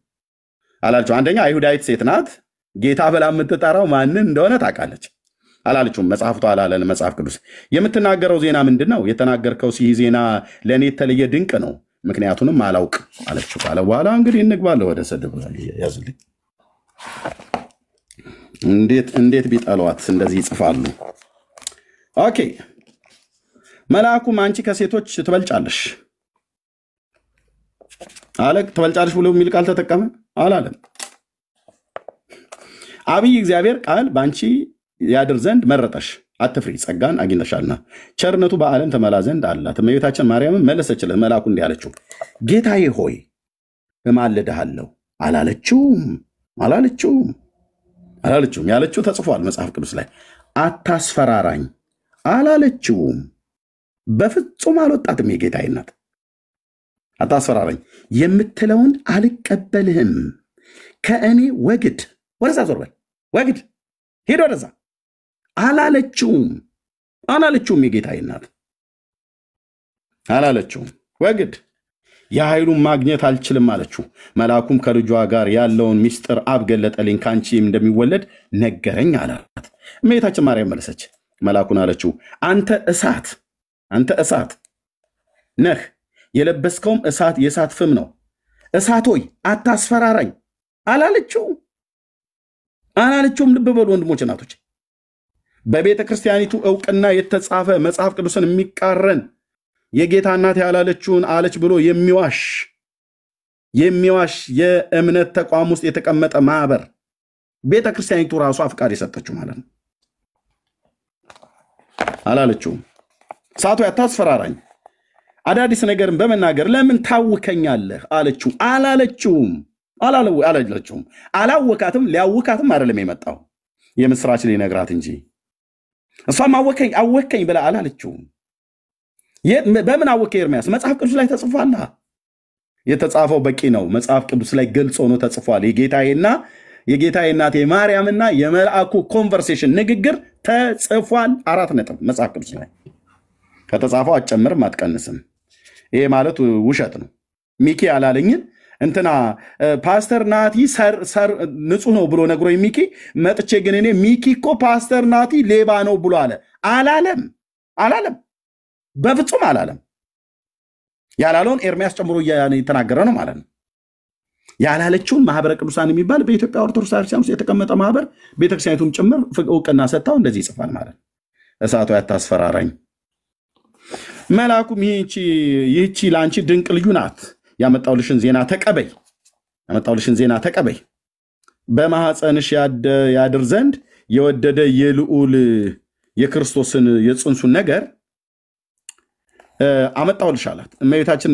Speaker 8: አንደኛ አይሁዳዊት ሴት ናት። ጌታ ብላ የምትጠራው ማንን እንደሆነ ታውቃለች። አላለችውም። መጽሐፍቷ አላለን። መጽሐፍ ቅዱስ የምትናገረው ዜና ምንድን ነው? የተናገርከው ይህ ዜና ለእኔ የተለየ ድንቅ ነው፣ ምክንያቱንም አላውቅ አለችው። ካለ በኋላ እንግዲህ እንግባለሁ ወደ ስድብ። ያዝልኝ። እንዴት ቢጠሏት እንደዚህ ይጽፋሉ? ኦኬ። መልአኩም አንቺ ከሴቶች ትበልጫለሽ አለ። ትበልጫለሽ ብሎ የሚል ቃል ተጠቀመ አላለም። አብይ እግዚአብሔር ቃል በአንቺ ያድር ዘንድ መረጠሽ፣ አትፍሪ፣ ጸጋን አግኝተሻልና ቸርነቱ በዓለም ተመላ ዘንድ አላት። እመቤታችን ማርያምን መለሰችለት። መልአኩ እንዲህ አለችው፣ ጌታዬ ሆይ እማልድሃለሁ አላለችውም። ያለችው ተጽፏል መጽሐፍ ቅዱስ ላይ። አታስፈራራኝ አላለችውም። በፍጹም አልወጣትም። የጌታዬ እናት አታስፈራራኝ የምትለውን አልቀበልህም፣ ከእኔ ወግድ፣ ወደዛ ዞር በል፣ ወግድ፣ ሄድ ወደዛ አላለችውም። የጌታዬ እናት አላለችውም። ወግድ
Speaker 2: የኃይሉን ማግኘት አልችልም አለችው። መልአኩም ከልጇ ጋር ያለውን ሚስጥር አብ ገለጠልኝ፣ ከአንቺ እንደሚወለድ ነገረኝ አላት። እመቤታችን ማርያም መለሰች፣ መልአኩን አለችው፣ አንተ እሳት ነህ፣ የለበስከውም እሳት የእሳት ፍም ነው። እሳት ሆይ አታስፈራራኝ አላለችውም። ልብ በሉ ወንድሞች እናቶች፣ በቤተ ክርስቲያኒቱ ዕውቅና የተጻፈ መጽሐፍ ቅዱስን የሚቃረን የጌታ እናት ያላለችውን አለች ብሎ የሚዋሽ የእምነት ተቋም ውስጥ የተቀመጠ ማህበር ቤተ ክርስቲያኒቱ ራሷ ፍቃድ የሰጠችው ማለት ነው። አላለችውም። እሳት ሆይ አታስፈራራኝ፣ አዳዲስ ነገርን በመናገር ለምን ታውከኛለህ አለችው። አላለችውም። አላወካትም፣ ሊያውካትም አይደለም የመጣው የምስራች ሊነግራት እንጂ። እሷም አወከኝ ብላ አላለችውም። በምን አወከ ኤርምያስ? መጽሐፍ ቅዱስ ላይ ተጽፏል። የተጻፈው በቂ ነው። መጽሐፍ ቅዱስ ላይ ግልጽ ሆኖ ተጽፏል። የጌታዬ እናቴ ማርያምና የመልአኩ ኮንቨርሴሽን ንግግር ተጽፏል። 4 ነጥብ መጽሐፍ ቅዱስ ላይ ከተጻፈው አትጨምርም አትቀንስም። ይሄ ማለት ውሸት ነው። ሚኪ አላለኝን እንትና ፓስተር ናቲ ንጹህ ነው ብሎ ነግሮኝ ሚኪ መጥቼ ግን እኔ ሚኪ እኮ ፓስተር ናቲ ሌባ ነው ብሎ አላለም። በፍጹም አላለም። ያላለውን ኤርምያስ ጨምሮ እየተናገረ ነው ማለት ነው። ያላለችውን ማህበረ ቅዱሳን የሚባል በኢትዮጵያ ኦርቶዶክስ ቤተክርስቲያን ውስጥ የተቀመጠ ማህበር ቤተክርስቲያኒቱም ጭምር ዕውቅና ሰጥታው እንደዚህ ይጽፋል ማለት ነው። እሳቱ ያታስፈራራኝ፣ መልአኩም ይህቺ ለአንቺ ድንቅ ልዩ ናት፣ ያመጣውልሽን ዜና ተቀበይ፣ በማኅፀንሽ ያድር ዘንድ የወደደ የልዑል የክርስቶስን የጽንሱን ነገር አመጣውልሽ አላት። እመቤታችን